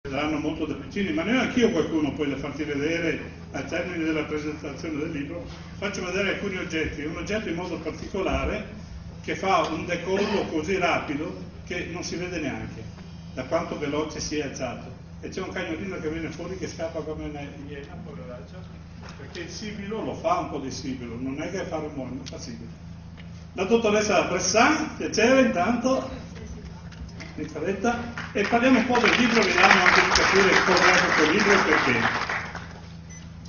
vedranno molto da vicino, ma neanche io qualcuno poi da farti vedere al termine della presentazione del libro, faccio vedere alcuni oggetti, un oggetto in modo particolare che fa un decollo così rapido che non si vede neanche da quanto veloce si è alzato, e c'è un cagnolino che viene fuori che scappa come una iena, poveraccia, perché il sibilo lo fa un po' di sibilo, non è che fa rumore, non fa sibilo. La dottoressa Bressan, piacere intanto, Nicoletta, e parliamo un po' del libro, vediamo anche di capire cos'è questo libro e perché.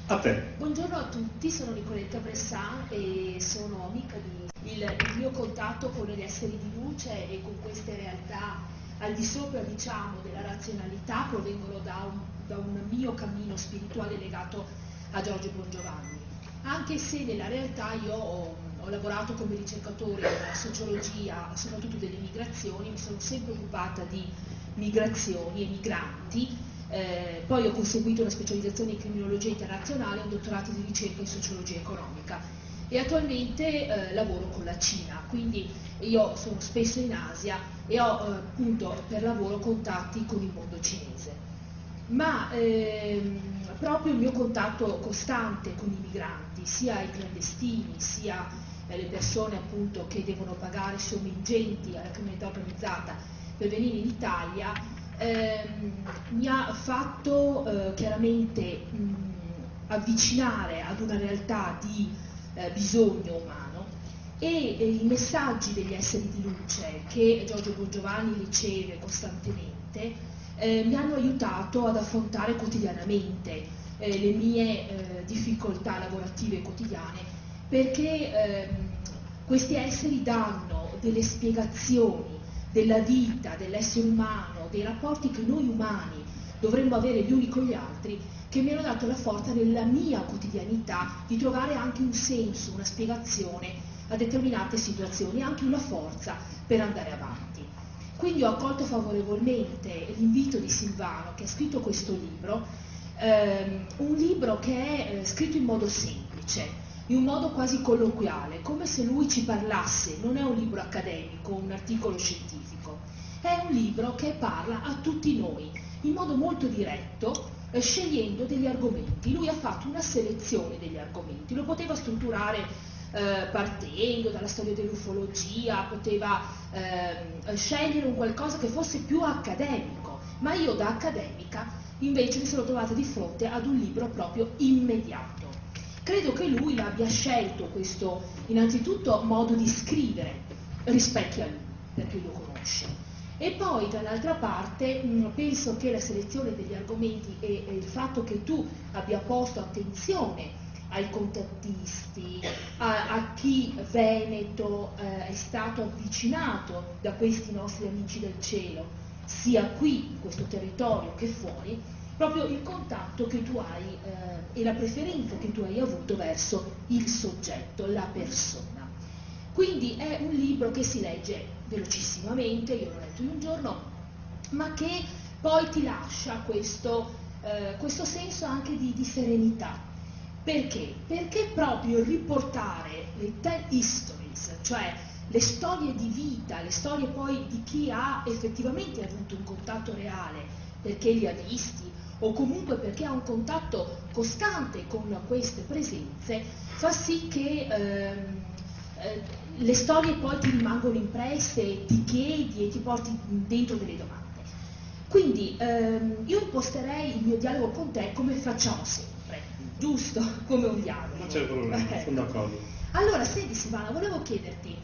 A te. Buongiorno a tutti, sono Nicoletta Bressan e sono amica di... Il mio contatto con gli esseri di luce e con queste realtà al di sopra, diciamo, della razionalità provengono da un mio cammino spirituale legato a Giorgio Bongiovanni. Anche se nella realtà io ho lavorato come ricercatore in sociologia, soprattutto delle migrazioni, mi sono sempre occupata di migrazioni e migranti. Poi ho conseguito una specializzazione in criminologia internazionale e un dottorato di ricerca in sociologia economica e attualmente lavoro con la Cina, quindi io sono spesso in Asia e ho appunto per lavoro contatti con il mondo cinese. Ma proprio il mio contatto costante con i migranti, sia i clandestini, sia le persone appunto che devono pagare somme ingenti alla criminalità organizzata per venire in Italia, mi ha fatto chiaramente avvicinare ad una realtà di bisogno umano e i messaggi degli esseri di luce che Giorgio Bongiovanni riceve costantemente mi hanno aiutato ad affrontare quotidianamente le mie difficoltà lavorative quotidiane, perché questi esseri danno delle spiegazioni della vita, dell'essere umano, dei rapporti che noi umani dovremmo avere gli uni con gli altri, che mi hanno dato la forza nella mia quotidianità di trovare anche un senso, una spiegazione a determinate situazioni, anche una forza per andare avanti. Quindi ho accolto favorevolmente l'invito di Silvano, che ha scritto questo libro, un libro che è scritto in modo semplice, in un modo quasi colloquiale, come se lui ci parlasse. Non è un libro accademico, un articolo scientifico, è un libro che parla a tutti noi, in modo molto diretto, scegliendo degli argomenti. Lui ha fatto una selezione degli argomenti, lo poteva strutturare partendo dalla storia dell'ufologia, poteva scegliere un qualcosa che fosse più accademico, ma io da accademica invece mi sono trovata di fronte ad un libro proprio immediato. Credo che lui abbia scelto questo, innanzitutto, modo di scrivere, rispecchia lui, perché lo conosce. E poi, dall'altra parte, penso che la selezione degli argomenti e il fatto che tu abbia posto attenzione ai contattisti, a chi Veneto è stato avvicinato da questi nostri amici del cielo, sia qui, in questo territorio, che fuori, proprio il contatto che tu hai e la preferenza che tu hai avuto verso il soggetto, la persona. Quindi è un libro che si legge velocissimamente, io l'ho letto in un giorno, ma che poi ti lascia questo senso anche di serenità. Perché? Perché proprio riportare le tell histories, cioè le storie di vita, le storie poi di chi ha effettivamente avuto un contatto reale, perché li ha visti, o comunque perché ha un contatto costante con queste presenze, fa sì che le storie poi ti rimangono impresse, ti chiedi e ti porti dentro delle domande. Quindi io imposterei il mio dialogo con te come facciamo sempre, giusto? Come un dialogo. Non c'è problema, sono d'accordo. Allora, senti Silvana, volevo chiederti,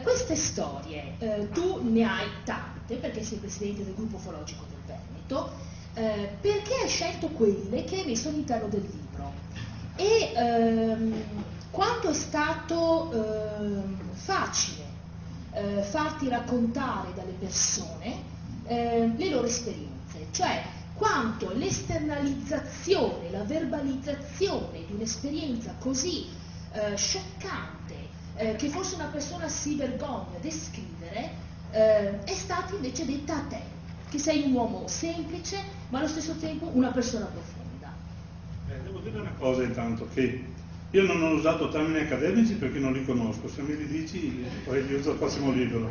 queste storie, tu ne hai tante, perché sei presidente del gruppo ufologico del Veneto, perché hai scelto quelle che hai messo all'interno del libro? E quanto è stato facile farti raccontare dalle persone le loro esperienze, cioè quanto l'esternalizzazione, la verbalizzazione di un'esperienza così scioccante, che forse una persona si vergogna a descrivere, è stata invece detta a te, che sei un uomo semplice, ma allo stesso tempo una persona profonda. Devo dire una cosa intanto, che io non ho usato termini accademici perché non li conosco, se mi li dici poi li uso al prossimo libro.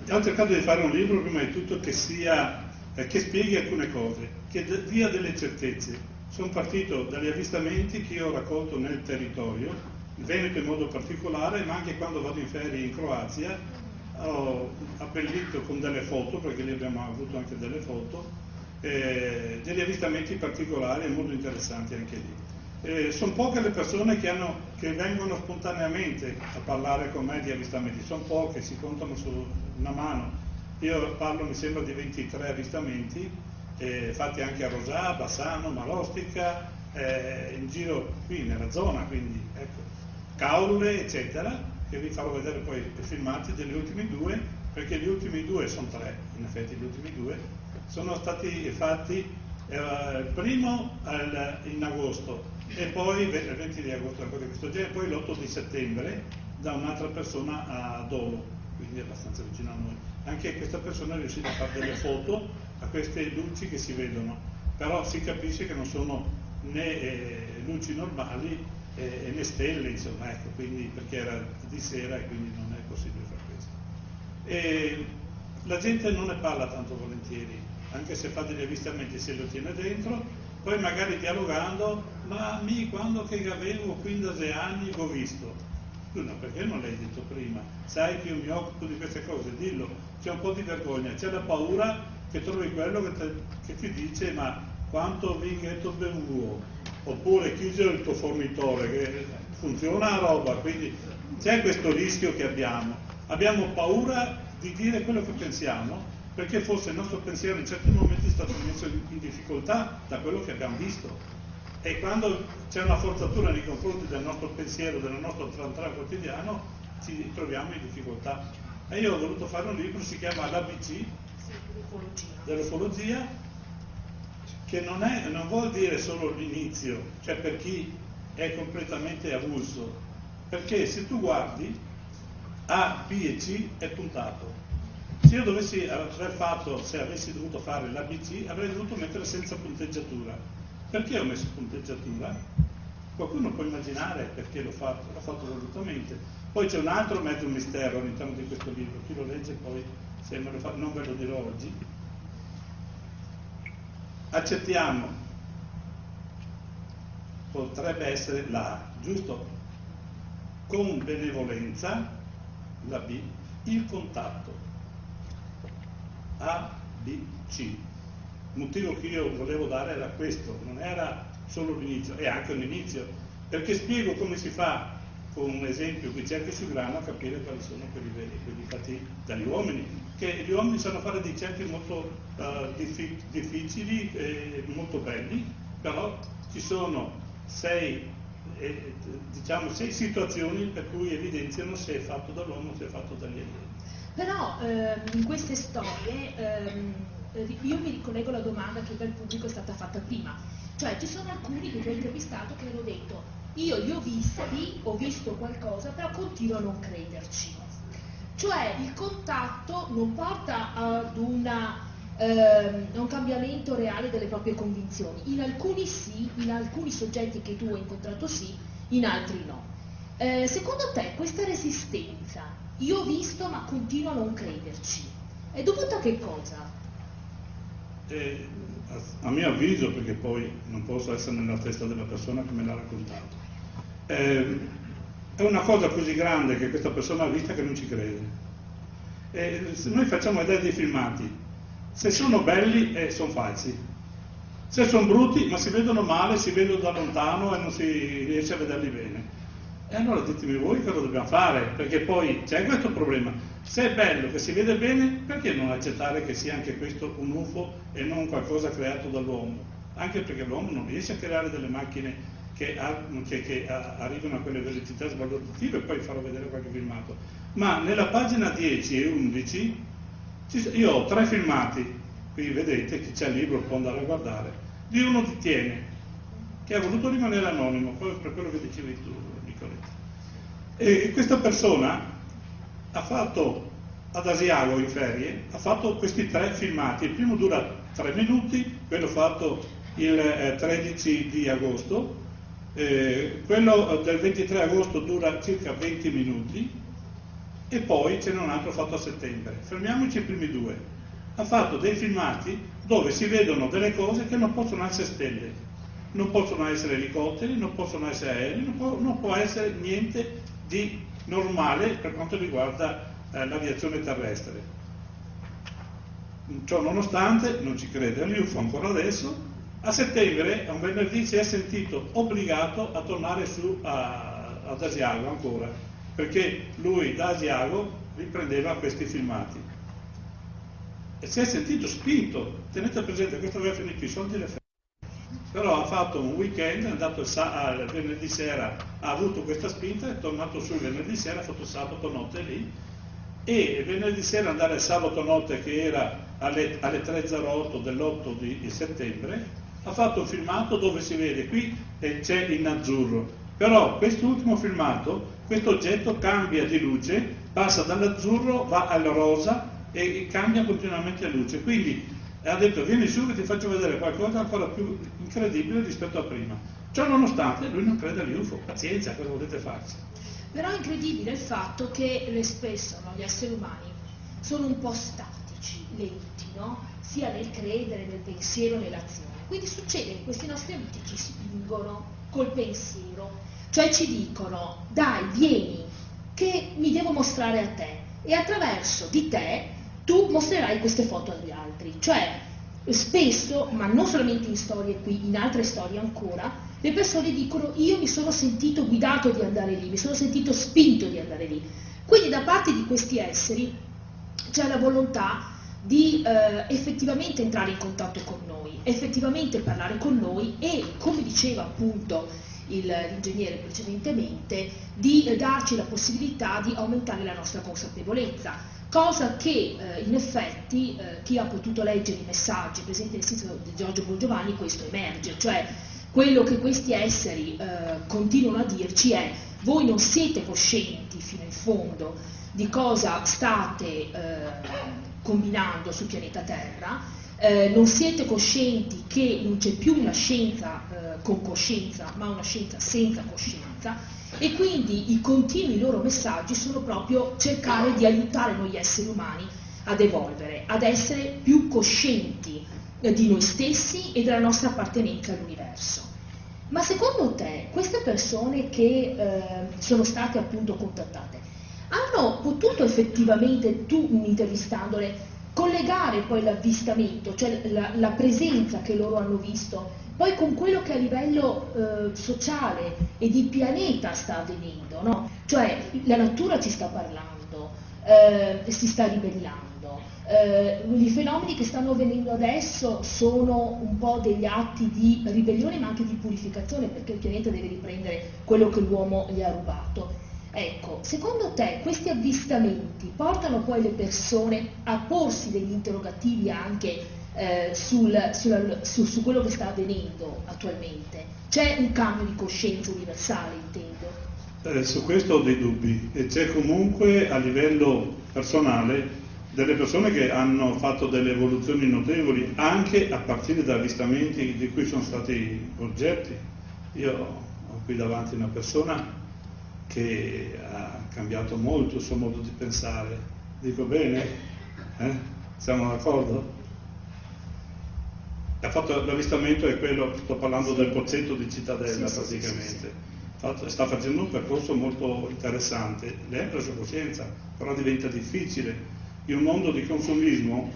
Ho cercato di fare un libro prima di tutto che sia che spieghi alcune cose, che dia delle certezze. Sono partito dagli avvistamenti che io ho raccolto nel territorio, il Veneto in modo particolare, ma anche quando vado in ferie in Croazia, ho abbellito con delle foto, perché lì abbiamo avuto anche delle foto, degli avvistamenti particolari e molto interessanti anche lì. Sono poche le persone che vengono spontaneamente a parlare con me di avvistamenti, sono poche, si contano su una mano. Io parlo, mi sembra, di 23 avvistamenti, fatti anche a Rosà, Bassano, Marostica, in giro qui nella zona, quindi ecco, Caule, eccetera, che vi farò vedere poi i filmati degli ultimi due, perché gli ultimi due sono tre, in effetti gli ultimi due sono stati fatti il primo in agosto e poi il 20 di agosto, una cosa di questo genere, poi l'8 di settembre da un'altra persona a Dolo, quindi abbastanza vicino a noi. Anche questa persona è riuscita a fare delle foto a queste luci che si vedono, però si capisce che non sono né luci normali né stelle, insomma, ecco, quindi, perché era di sera e quindi non è possibile fare questo. E la gente non ne parla tanto volentieri, anche se fa degli avvistamenti, se lo tiene dentro, poi magari dialogando, ma quando che avevo 15 anni l'ho visto. No, perché non l'hai detto prima? Sai che io mi occupo di queste cose, dillo. C'è un po' di vergogna, c'è la paura che trovi quello che ti dice ma quanto vighetto bevuto, oppure chiuso il tuo fornitore, che funziona la roba, quindi c'è questo rischio che abbiamo paura di dire quello che pensiamo, perché forse il nostro pensiero in certi momenti è stato messo in difficoltà da quello che abbiamo visto. E quando c'è una forzatura nei confronti del nostro pensiero, del nostro tran quotidiano, ci troviamo in difficoltà. E io ho voluto fare un libro, si chiama l'ABC dell'ufologia, che non vuol dire solo l'inizio, cioè per chi è completamente avulso, perché se tu guardi A, B e C è puntato. Se io se avessi dovuto fare l'ABC, avrei dovuto mettere senza punteggiatura. Perché ho messo punteggiatura? Qualcuno può immaginare perché l'ho fatto volutamente. Poi c'è un altro mezzo mistero all'interno di questo libro, chi lo legge poi, se me lo fa, non ve lo dirò oggi. Accettiamo, potrebbe essere la A, giusto? Con benevolenza, la B, il contatto. A, B, C. Il motivo che io volevo dare era questo, non era solo l'inizio, è anche un inizio, perché spiego come si fa, con un esempio qui cerchi sul grano, a capire quali sono quelli fatti dagli uomini, che gli uomini sanno fare dei cerchi molto difficili e molto belli, però ci sono sei situazioni per cui evidenziano se è fatto dall'uomo o se è fatto dagli alieni. Però in queste storie io mi ricollego alla domanda che dal pubblico è stata fatta prima, cioè ci sono alcuni che ti ho intervistato che hanno detto io li ho visti, ho visto qualcosa, però continuo a non crederci. Cioè il contatto non porta ad un cambiamento reale delle proprie convinzioni. In alcuni sì, in alcuni soggetti che tu hai incontrato sì, in altri no. Secondo te questa resistenza, io ho visto ma continuo a non crederci, è dovuta a che cosa? A mio avviso, perché poi non posso essere nella testa della persona che me l'ha raccontato, è una cosa così grande che questa persona ha vista che non ci crede. Se noi facciamo vedere dei filmati, se sono belli sono falsi, se sono brutti ma si vedono male, si vedono da lontano e non si riesce a vederli bene. E allora ditemi voi cosa dobbiamo fare, perché poi c'è questo problema. Se è bello, che si vede bene, perché non accettare che sia anche questo un UFO e non qualcosa creato dall'uomo? Anche perché l'uomo non riesce a creare delle macchine che arrivano a quelle velocità svalutative, e poi farò vedere qualche filmato. Ma nella pagina 10 e 11 io ho 3 filmati, qui vedete, chi c'è il libro può andare a guardare, di uno di Tiene, che ha voluto rimanere anonimo, poi per quello che dicevi tu, Nicoletta. E questa persona ha fatto ad Asiago in ferie, ha fatto questi 3 filmati, il primo dura 3 minuti, quello fatto il 13 di agosto, quello del 23 agosto dura circa 20 minuti e poi ce n'è un altro fatto a settembre. Fermiamoci i primi 2. Ha fatto dei filmati dove si vedono delle cose che non possono essere stelle, non possono essere elicotteri, non possono essere aerei, non può essere niente di normale per quanto riguarda l'aviazione terrestre. Ciò nonostante, non ci crede all'UFO ancora adesso, a settembre, a un venerdì, si è sentito obbligato a tornare su ad Asiago ancora, perché lui da Asiago riprendeva questi filmati. E si è sentito spinto, tenete presente, questo aveva finito i soldi e le ferie. Però ha fatto un weekend, è andato il venerdì sera, ha avuto questa spinta, è tornato su il venerdì sera, ha fatto sabato notte lì, e il venerdì sera andare al sabato notte, che era alle 3:08 dell'8 di settembre, ha fatto un filmato dove si vede qui e c'è in azzurro, però quest'ultimo filmato, questo oggetto cambia di luce, passa dall'azzurro, va al rosa e cambia continuamente la luce, quindi ha detto vieni su che ti faccio vedere qualcosa ancora più incredibile rispetto a prima. Ciò nonostante lui non crede all'UFO, pazienza, cosa volete farci? Però è incredibile il fatto che spesso, no, gli esseri umani sono un po' statici, lenti, no? Sia nel credere, nel pensiero, nell'azione. Quindi succede che questi nostri amici ci spingono col pensiero, cioè ci dicono dai, vieni, che mi devo mostrare a te e attraverso di te tu mostrerai queste foto agli altri. Cioè spesso, ma non solamente in storie qui, in altre storie ancora, le persone dicono io mi sono sentito guidato di andare lì, mi sono sentito spinto di andare lì. Quindi da parte di questi esseri c'è la volontà di effettivamente entrare in contatto con noi, effettivamente parlare con noi e, come diceva appunto l'ingegnere precedentemente, di darci la possibilità di aumentare la nostra consapevolezza, cosa che in effetti chi ha potuto leggere i messaggi presenti nel sito di Giorgio Bongiovanni, questo emerge, cioè quello che questi esseri continuano a dirci è voi non siete coscienti fino in fondo di cosa state combinando sul pianeta Terra, non siete coscienti che non c'è più una scienza con coscienza, ma una scienza senza coscienza, e quindi i continui loro messaggi sono proprio cercare di aiutare noi esseri umani ad evolvere, ad essere più coscienti di noi stessi e della nostra appartenenza all'universo. Ma secondo te queste persone che sono state appunto contattate hanno potuto effettivamente, tu intervistandole, collegare poi l'avvistamento, cioè la presenza che loro hanno visto, poi con quello che a livello sociale e di pianeta sta avvenendo, no? Cioè la natura ci sta parlando, si sta ribellando. I fenomeni che stanno avvenendo adesso sono un po' degli atti di ribellione ma anche di purificazione, perché il pianeta deve riprendere quello che l'uomo gli ha rubato. Ecco, secondo te questi avvistamenti portano poi le persone a porsi degli interrogativi anche su quello che sta avvenendo attualmente? C'è un cambio di coscienza universale, intendo? Su questo ho dei dubbi, e c'è comunque a livello personale delle persone che hanno fatto delle evoluzioni notevoli, anche a partire da avvistamenti di cui sono stati oggetti. Io ho qui davanti una persona che ha cambiato molto il suo modo di pensare. Dico bene? Siamo d'accordo? Ha fatto l'avvistamento, è quello, sto parlando del Pozzetto di Cittadella, praticamente. Sta facendo un percorso molto interessante. Lei ha preso coscienza, però diventa difficile. In un mondo di consumismo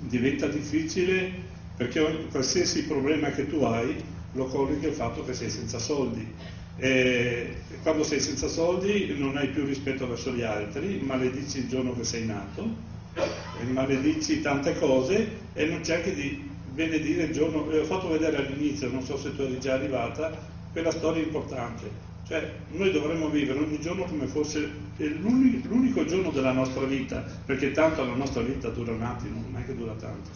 diventa difficile perché qualsiasi problema che tu hai lo colleghi al fatto che sei senza soldi. E quando sei senza soldi non hai più rispetto verso gli altri, maledici il giorno che sei nato, maledici tante cose e non cerchi di benedire il giorno. Ho fatto vedere all'inizio, non so se tu eri già arrivata, quella storia importante. Cioè noi dovremmo vivere ogni giorno come fosse l'unico giorno della nostra vita, perché tanto la nostra vita dura un attimo, non è che dura tanto,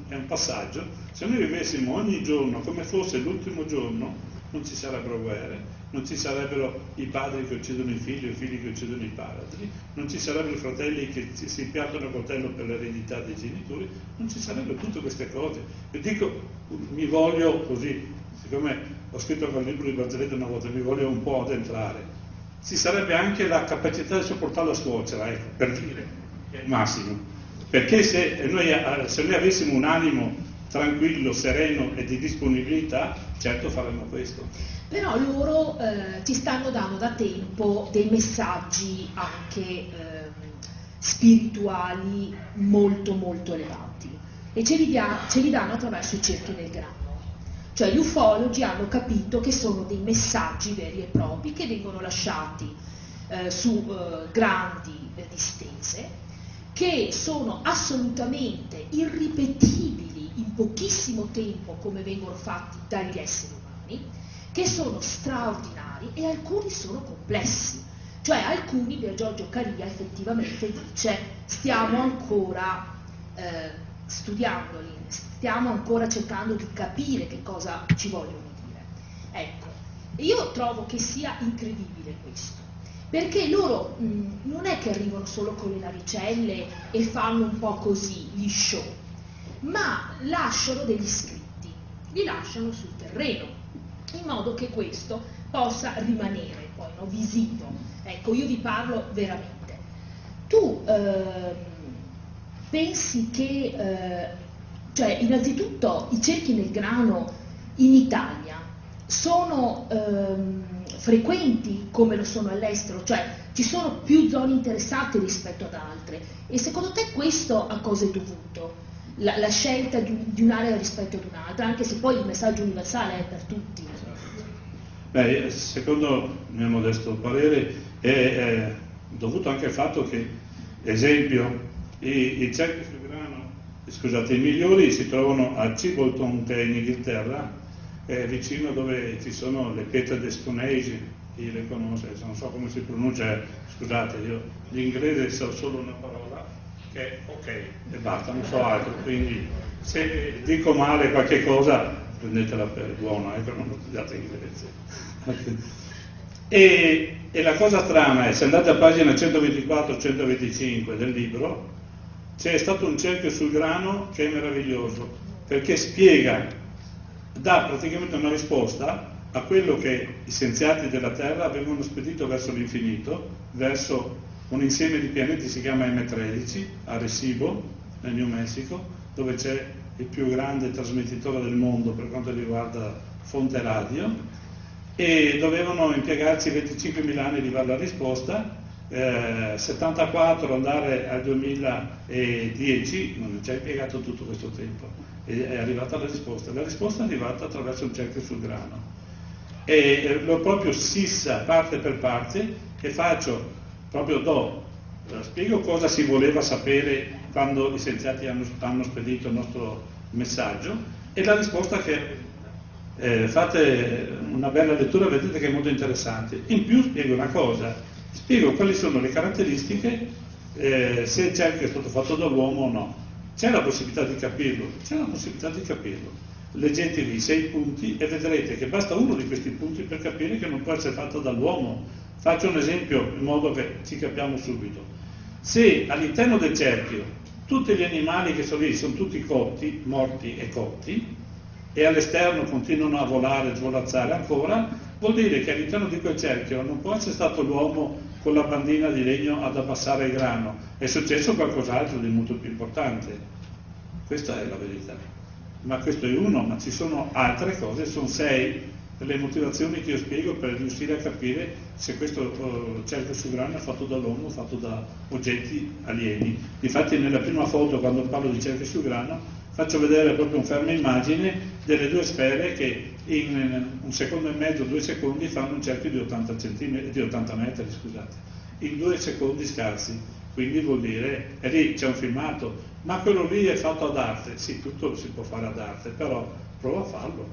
è un passaggio. Se noi vivessimo ogni giorno come fosse l'ultimo giorno, non ci sarebbero guerre, non ci sarebbero i padri che uccidono i figli che uccidono i padri, non ci sarebbero i fratelli che si piantano a coltello per l'eredità dei genitori, non ci sarebbero tutte queste cose. E dico, mi voglio così, siccome ho scritto quel libro di barzellette una volta, mi voglio un po' addentrare. Ci sarebbe anche la capacità di sopportare la suocera, ecco, per dire, è il massimo. perché se noi avessimo un animo tranquillo, sereno e di disponibilità, certo faremmo questo. Però loro ci stanno dando da tempo dei messaggi anche spirituali molto molto elevati e ce li danno attraverso i cerchi nel grano. Cioè gli ufologi hanno capito che sono dei messaggi veri e propri che vengono lasciati su grandi distese, che sono assolutamente irripetibili in pochissimo tempo come vengono fatti dagli esseri umani, che sono straordinari e alcuni sono complessi. Cioè alcuni, Pier Giorgio Caria effettivamente dice, stiamo ancora studiandoli, stiamo ancora cercando di capire che cosa ci vogliono dire. Ecco, io trovo che sia incredibile questo, perché loro non è che arrivano solo con le navicelle e fanno un po' così gli show, ma lasciano degli scritti, li lasciano sul terreno, in modo che questo possa rimanere poi visivo. Ecco, io vi parlo veramente. Tu pensi che, cioè innanzitutto i cerchi nel grano in Italia sono frequenti come lo sono all'estero, cioè ci sono più zone interessate rispetto ad altre, e secondo te questo a cosa è dovuto? La scelta di un'area rispetto ad un'altra, anche se poi il messaggio universale è per tutti. Beh, secondo il mio modesto parere è dovuto anche al fatto che, esempio, i cerchi sul grano, scusate, i migliori si trovano a Chibbolton, che è in Inghilterra, vicino dove ci sono le pietre di Stonehenge, chi le conosce, non so come si pronuncia, scusate, io l'inglese so solo una parola, che è ok, e basta, non so altro, quindi se dico male qualche cosa prendetela per buono, non lo studiate inglese. E la cosa strana è, se andate a pagina 124-125 del libro, c'è stato un cerchio sul grano che è meraviglioso, perché dà praticamente una risposta a quello che i scienziati della Terra avevano spedito verso l'infinito, verso un insieme di pianeti che si chiama M13, Arecibo, nel New Mexico, dove c'è il più grande trasmettitore del mondo per quanto riguarda fonte radio, e dovevano impiegarci 25.000 anni di dare la risposta, 74 andare al 2010, non ci ha impiegato tutto questo tempo, è arrivata la risposta è arrivata attraverso un cerchio sul grano, e l'ho proprio scissa parte per parte, e spiego cosa si voleva sapere quando i scienziati hanno spedito il nostro messaggio, e la risposta che fate una bella lettura, vedete che è molto interessante. In più spiego una cosa, spiego quali sono le caratteristiche, se il cerchio è stato fatto dall'uomo o no. C'è la possibilità di capirlo, leggete lì 6 punti e vedrete che basta uno di questi punti per capire che non può essere fatto dall'uomo. Faccio un esempio in modo che ci capiamo subito. Se all'interno del cerchio tutti gli animali che sono lì sono tutti cotti, morti e cotti, e all'esterno continuano a volare, svolazzare ancora, vuol dire che all'interno di quel cerchio non può essere stato l'uomo con la bandina di legno ad abbassare il grano, è successo qualcos'altro di molto più importante. Questa è la verità. Ma questo è uno, ma ci sono altre cose, sono 6 le motivazioni che io spiego per riuscire a capire se questo cerchio sul grano è fatto dall'uomo o fatto da oggetti alieni. Infatti nella prima foto, quando parlo di cerchio sul grano, faccio vedere proprio un fermo immagine delle 2 sfere che in 1 secondo e mezzo, 2 secondi fanno un cerchio di 80 metri, scusate, in 2 secondi scarsi. Quindi vuol dire, e lì c'è un filmato, ma quello lì è fatto ad arte. Sì, tutto si può fare ad arte, però prova a farlo,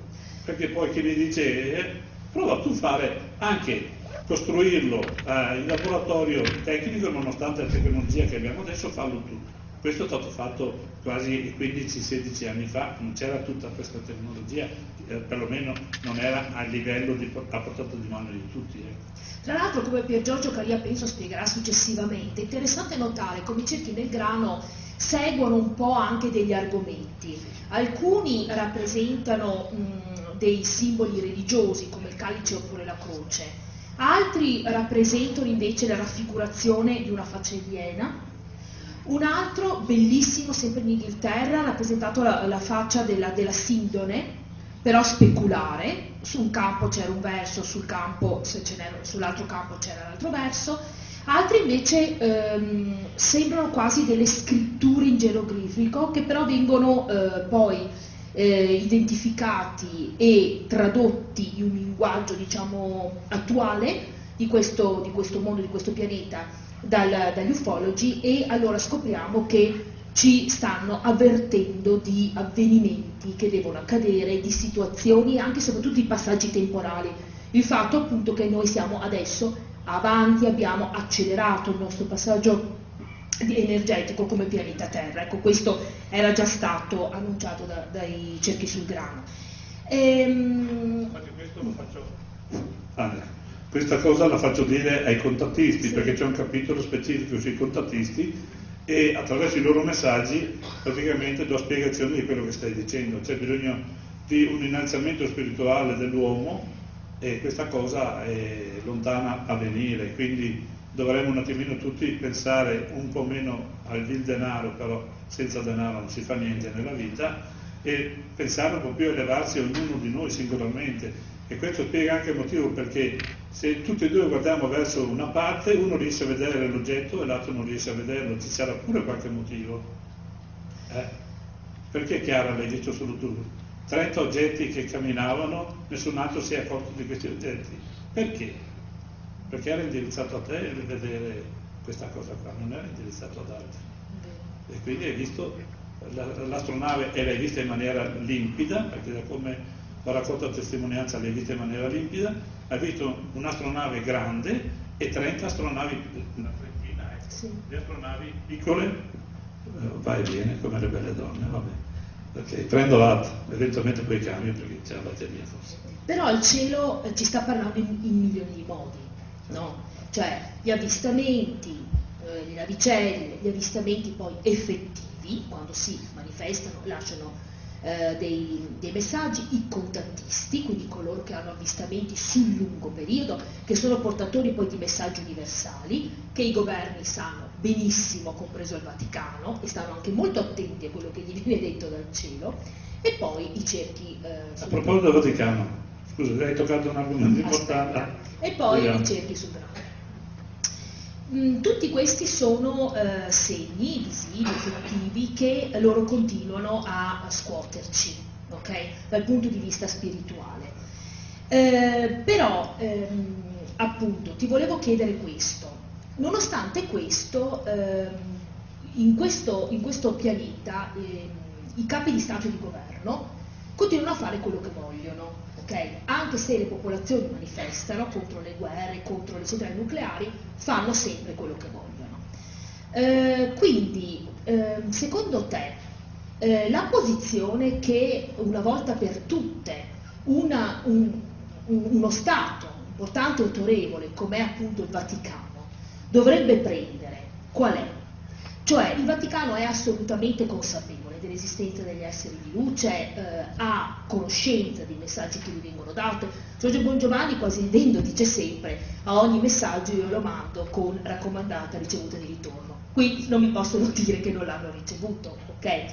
perché poi chi mi dice prova tu a fare anche costruirlo in laboratorio tecnico, nonostante la tecnologia che abbiamo adesso, fallo tu. Questo è stato fatto quasi 15-16 anni fa, non c'era tutta questa tecnologia, perlomeno non era a livello a portata di mano di tutti. Tra l'altro, come Pier Giorgio Caria penso spiegherà successivamente, è interessante notare come i cerchi nel grano seguono un po' anche degli argomenti. Alcuni rappresentano dei simboli religiosi come il calice oppure la croce, altri rappresentano invece la raffigurazione di una faccia di iena, Un altro bellissimo, sempre in Inghilterra, ha rappresentato la faccia della Sindone, però speculare. Su un campo c'era un verso, sull'altro campo c'era l'altro verso. Altri invece sembrano quasi delle scritture in geroglifico, che però vengono poi identificati e tradotti in un linguaggio, diciamo, attuale di questo mondo, di questo pianeta, dagli ufologi, e allora scopriamo che ci stanno avvertendo di avvenimenti che devono accadere, di situazioni, anche e soprattutto di passaggi temporali. Il fatto appunto che noi siamo adesso avanti, abbiamo accelerato il nostro passaggio energetico come pianeta Terra. Ecco, questo era già stato annunciato dai cerchi sul grano. Infatti questo lo faccio... Questa cosa la faccio dire ai contattisti, sì, perché c'è un capitolo specifico sui contattisti e attraverso i loro messaggi praticamente do spiegazioni di quello che stai dicendo. C'è bisogno di un innalzamento spirituale dell'uomo e questa cosa è lontana a venire, quindi dovremmo un attimino tutti pensare un po' meno al denaro, però senza denaro non si fa niente nella vita, e pensare un po' più a elevarsi ognuno di noi singolarmente. E questo spiega anche il motivo perché se tutti e due guardiamo verso una parte, uno riesce a vedere l'oggetto e l'altro non riesce a vederlo, ci sarà pure qualche motivo. Perché Chiara l'hai visto solo tu? 30 oggetti che camminavano, nessun altro si è accorto di questi oggetti. Perché? Perché era indirizzato a te il vedere questa cosa qua, non era indirizzato ad altri. E quindi hai visto l'astronave e l'hai vista in maniera limpida, perché da come la raccolta testimonianza l'hai vista in maniera limpida, hai visto un'astronave grande e 30 astronavi, una trentina, ecco, sì, di astronavi piccole, va e viene come le belle donne, vabbè. Perché prendo l'altro, eventualmente poi cambio perché c'è la batteria forse. Però il cielo ci sta parlando in milioni di modi, no? Cioè gli avvistamenti, le navicelle, gli avvistamenti poi effettivi, quando si manifestano, lasciano dei messaggi, i contattisti, quindi coloro che hanno avvistamenti sul lungo periodo, che sono portatori poi di messaggi universali, che i governi sanno benissimo, compreso il Vaticano, e stanno anche molto attenti a quello che gli viene detto dal cielo, e poi i cerchi... a proposito del Vaticano, scusa, hai toccato un argomento importante. E poi i cerchi sul grano. Tutti questi sono segni visivi, effettivi, che loro continuano a scuoterci, okay? Dal punto di vista spirituale. Però, appunto, ti volevo chiedere questo. Nonostante questo, in questo pianeta, i capi di Stato e di governo continuano a fare quello che vogliono. Okay. Anche se le popolazioni manifestano contro le guerre, contro le centrali nucleari, fanno sempre quello che vogliono. Quindi, secondo te, la posizione che una volta per tutte uno Stato importante e autorevole, come è appunto il Vaticano, dovrebbe prendere, qual è? Cioè, il Vaticano è assolutamente consapevole dell'esistenza degli esseri di luce, ha conoscenza dei messaggi che gli vengono dati. Giorgio Bongiovanni, quasi ridendo, dice sempre: a ogni messaggio io lo mando con raccomandata ricevuta di ritorno. Qui non mi possono dire che non l'hanno ricevuto, ok?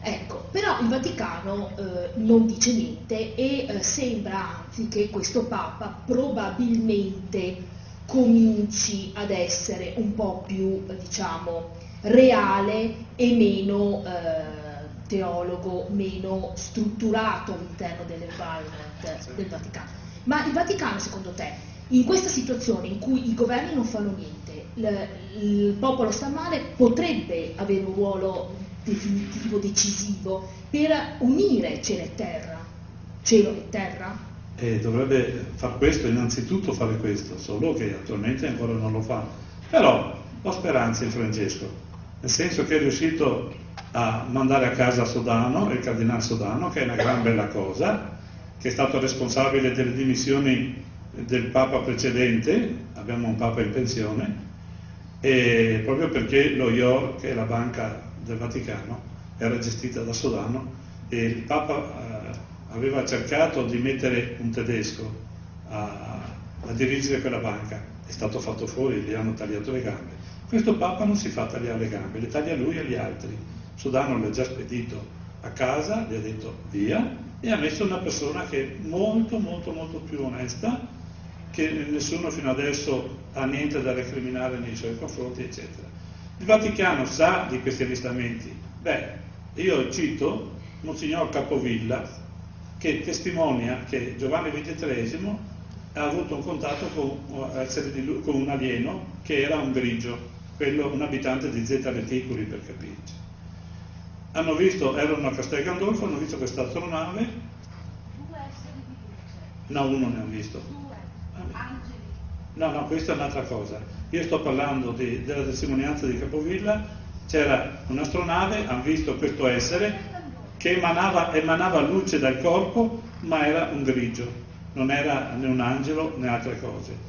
Ecco, però il Vaticano non dice niente e sembra anzi che questo Papa probabilmente cominci ad essere un po' più, diciamo, reale e meno teologo, meno strutturato all'interno dell'environment del Vaticano. Ma il Vaticano, secondo te, in questa situazione in cui i governi non fanno niente, il popolo sta male, potrebbe avere un ruolo definitivo, decisivo, per unire cielo e terra? Dovrebbe far questo, innanzitutto fare questo, solo che attualmente ancora non lo fa. Però ho speranza in Francesco, nel senso che è riuscito a mandare a casa Sodano, il cardinale Sodano, che è una gran bella cosa, che è stato responsabile delle dimissioni del Papa precedente, abbiamo un Papa in pensione, e proprio perché lo IOR, che è la banca del Vaticano, era gestita da Sodano, e il Papa aveva cercato di mettere un tedesco a dirigere quella banca, è stato fatto fuori, gli hanno tagliato le gambe. Questo Papa non si fa tagliare le gambe, le taglia lui e gli altri. Sodano l'ha già spedito a casa, gli ha detto via, e ha messo una persona che è molto molto molto più onesta, che nessuno fino adesso ha niente da recriminare nei suoi confronti, eccetera. Il Vaticano sa di questi avvistamenti. Beh, io cito Monsignor Capovilla, che testimonia che Giovanni XXIII ha avuto un contatto con un alieno che era un grigio, un abitante di Zeta Reticuli, per capirci. Hanno visto, erano a Castel Gandolfo, hanno visto questa astronave. 2 esseri di luce. No, uno ne hanno visto. 2 angeli. No, questa è un'altra cosa. Io sto parlando della testimonianza di Capovilla. C'era un'astronave, hanno visto questo essere che emanava luce dal corpo, ma era un grigio, non era né un angelo né altre cose.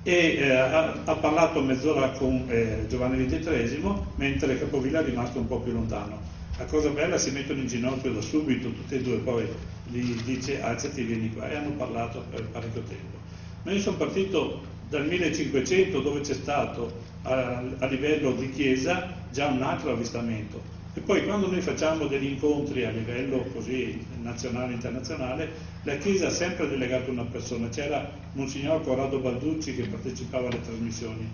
E ha parlato mezz'ora con Giovanni XXIII, mentre Capovilla è rimasto un po' più lontano. La cosa bella, si mettono in ginocchio da subito, tutti e due, poi gli dice alzati, vieni qua, e hanno parlato per parecchio tempo. Ma io sono partito dal 1500, dove c'è stato a livello di chiesa già un altro avvistamento, e poi quando noi facciamo degli incontri a livello così nazionale e internazionale, la chiesa ha sempre delegato una persona. C'era Monsignor Corrado Balducci che partecipava alle trasmissioni,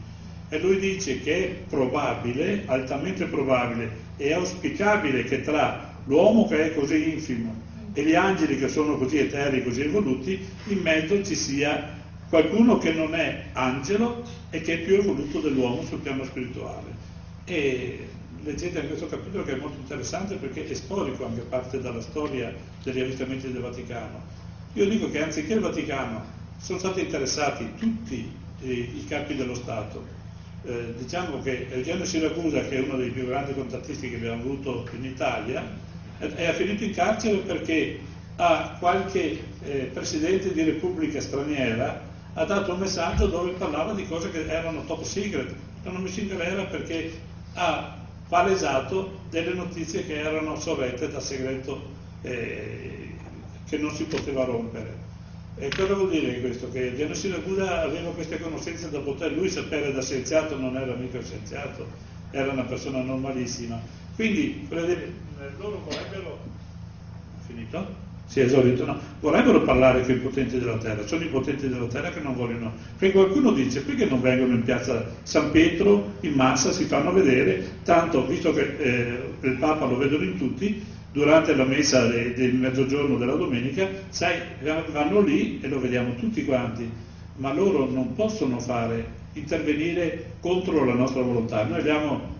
e lui dice che è probabile, altamente probabile e auspicabile, che tra l'uomo che è così infimo e gli angeli che sono così eterei, così evoluti, in mezzo ci sia qualcuno che non è angelo e che è più evoluto dell'uomo sul piano spirituale. E leggete in questo capitolo, che è molto interessante perché è storico, anche parte dalla storia degli avvistamenti del Vaticano. Io dico che anziché il Vaticano sono stati interessati tutti i capi dello Stato. Diciamo che Eugenio Siracusa, che è uno dei più grandi contattisti che abbiamo avuto in Italia, è finito in carcere perché a qualche presidente di repubblica straniera ha dato un messaggio dove parlava di cose che erano top secret. Non mi si era perché ha palesato delle notizie che erano sorrette da segreto che non si poteva rompere. E cosa vuol dire questo? Che Eugenio Siracusa aveva queste conoscenze da poter lui sapere, da scienziato non era mica scienziato, era una persona normalissima. Quindi loro vorrebbero... Finito? Si è esaurito? No. Vorrebbero parlare con i potenti della terra, sono i potenti della terra che non vogliono. Perché qualcuno dice, perché non vengono in piazza San Pietro in massa, si fanno vedere, tanto visto che il Papa lo vedono in tutti, durante la messa del mezzogiorno della domenica, sai, vanno lì e lo vediamo tutti quanti, ma loro non possono intervenire contro la nostra volontà. Noi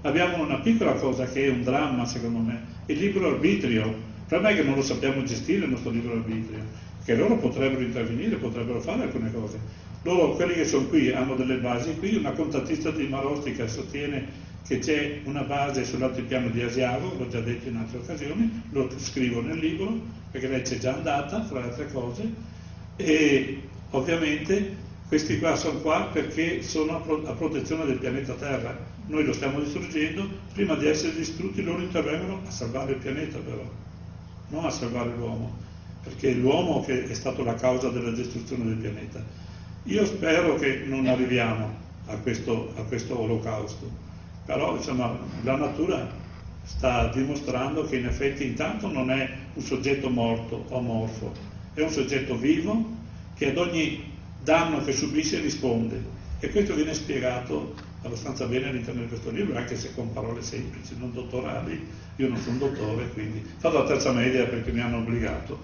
abbiamo una piccola cosa che è un dramma, secondo me, il libero arbitrio. Il problema è che non lo sappiamo gestire il nostro libero arbitrio, che loro potrebbero intervenire, potrebbero fare alcune cose. Loro, quelli che sono qui, hanno delle basi qui. Una contattista di Marostica sostiene che c'è una base sull'altipiano di Asiago, l'ho già detto in altre occasioni, lo scrivo nel libro, perché lei c'è già andata, fra le altre cose, e ovviamente questi qua sono qua perché sono a protezione del pianeta Terra. Noi lo stiamo distruggendo, prima di essere distrutti loro intervengono a salvare il pianeta però, non a salvare l'uomo, perché è l'uomo che è stato la causa della distruzione del pianeta. Io spero che non arriviamo a questo olocausto. Però insomma la natura sta dimostrando che in effetti intanto non è un soggetto morto o amorfo, è un soggetto vivo che ad ogni danno che subisce risponde, e questo viene spiegato abbastanza bene all'interno di questo libro, anche se con parole semplici, non dottorali. Io non sono dottore, quindi fatto la terza media perché mi hanno obbligato.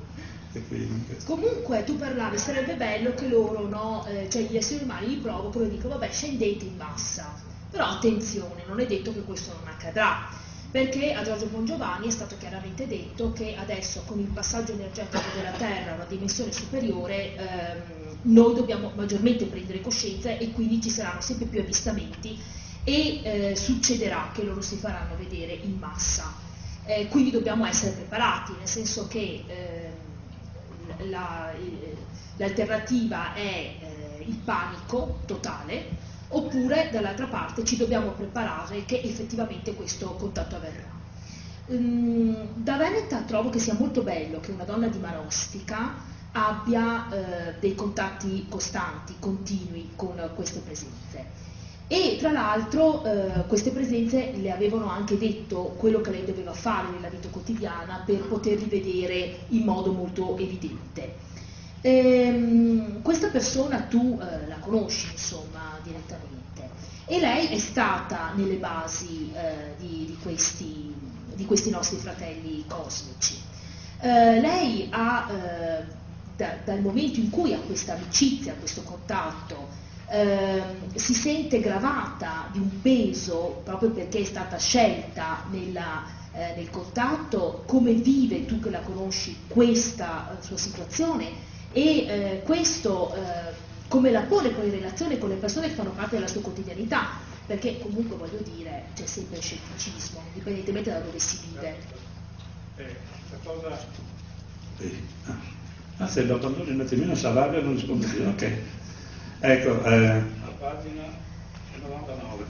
Comunque tu parlavi, sarebbe bello che loro, no, cioè gli esseri umani li provocano e dicono vabbè, scendete in massa. Però attenzione, non è detto che questo non accadrà, perché a Giorgio Bongiovanni è stato chiaramente detto che adesso con il passaggio energetico della Terra a una dimensione superiore noi dobbiamo maggiormente prendere coscienza, e quindi ci saranno sempre più avvistamenti e succederà che loro si faranno vedere in massa. Quindi dobbiamo essere preparati, nel senso che l'alternativa è il panico totale, oppure dall'altra parte ci dobbiamo preparare che effettivamente questo contatto avverrà. Da Veneta trovo che sia molto bello che una donna di Marostica abbia dei contatti costanti, continui con queste presenze, E tra l'altro queste presenze le avevano anche detto quello che lei doveva fare nella vita quotidiana per poterli vedere in modo molto evidente. Questa persona tu la conosci, insomma, direttamente, e lei è stata nelle basi di questi nostri fratelli cosmici. Lei ha, dal momento in cui ha questa amicizia, questo contatto, si sente gravata di un peso proprio perché è stata scelta nel contatto. Come vive, tu che la conosci, questa sua situazione e questo come la pone poi in relazione con le persone che fanno parte della sua quotidianità, perché comunque voglio dire c'è sempre scetticismo, indipendentemente da dove si vive. Se lo abbandoni un attimino si arrabbia e non risponde più, ok. Ecco, a pagina 99.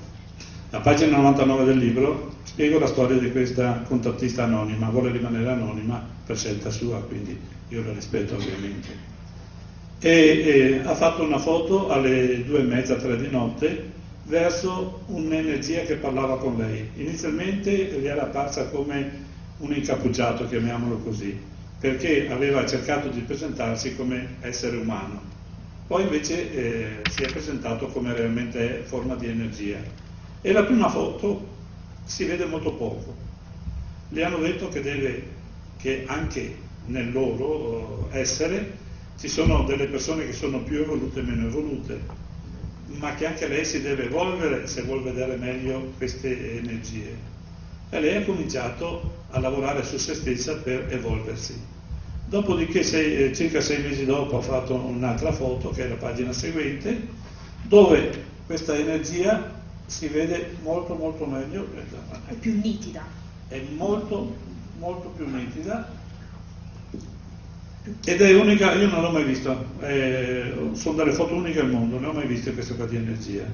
A pagina 99 del libro spiego la storia di questa contattista anonima, vuole rimanere anonima per scelta sua, quindi io la rispetto ovviamente. E ha fatto una foto alle 2:30, 3 di notte verso un'energia che parlava con lei. Inizialmente gli era apparsa come un incappucciato, chiamiamolo così, perché aveva cercato di presentarsi come essere umano. Poi invece si è presentato come realmente è, forma di energia. E la prima foto si vede molto poco. Le hanno detto che anche nel loro essere ci sono delle persone che sono più evolute e meno evolute, ma che anche lei si deve evolvere se vuol vedere meglio queste energie. E lei ha cominciato a lavorare su se stessa per evolversi. Dopodiché circa 6 mesi dopo ha fatto un'altra foto, che è la pagina seguente, dove questa energia si vede molto molto meglio. È più nitida. È molto molto più nitida. Ed è unica, io non l'ho mai vista, sono delle foto uniche al mondo, non ho mai visto questa qua di energia.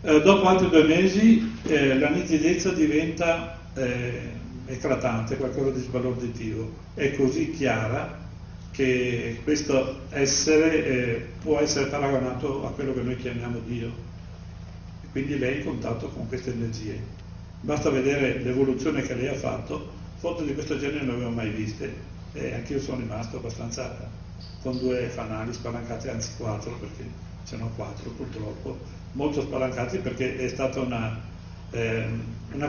Dopo altri 2 mesi la nitidezza diventa eclatante, qualcosa di sbalorditivo, è così chiara che questo essere può essere paragonato a quello che noi chiamiamo Dio. E quindi lei è in contatto con queste energie. Basta vedere l'evoluzione che lei ha fatto, foto di questo genere non le avevo mai viste. E anch'io sono rimasto abbastanza con 2 fanali spalancati, anzi 4, perché ce n'ho 4 purtroppo, molto spalancati, perché è stata una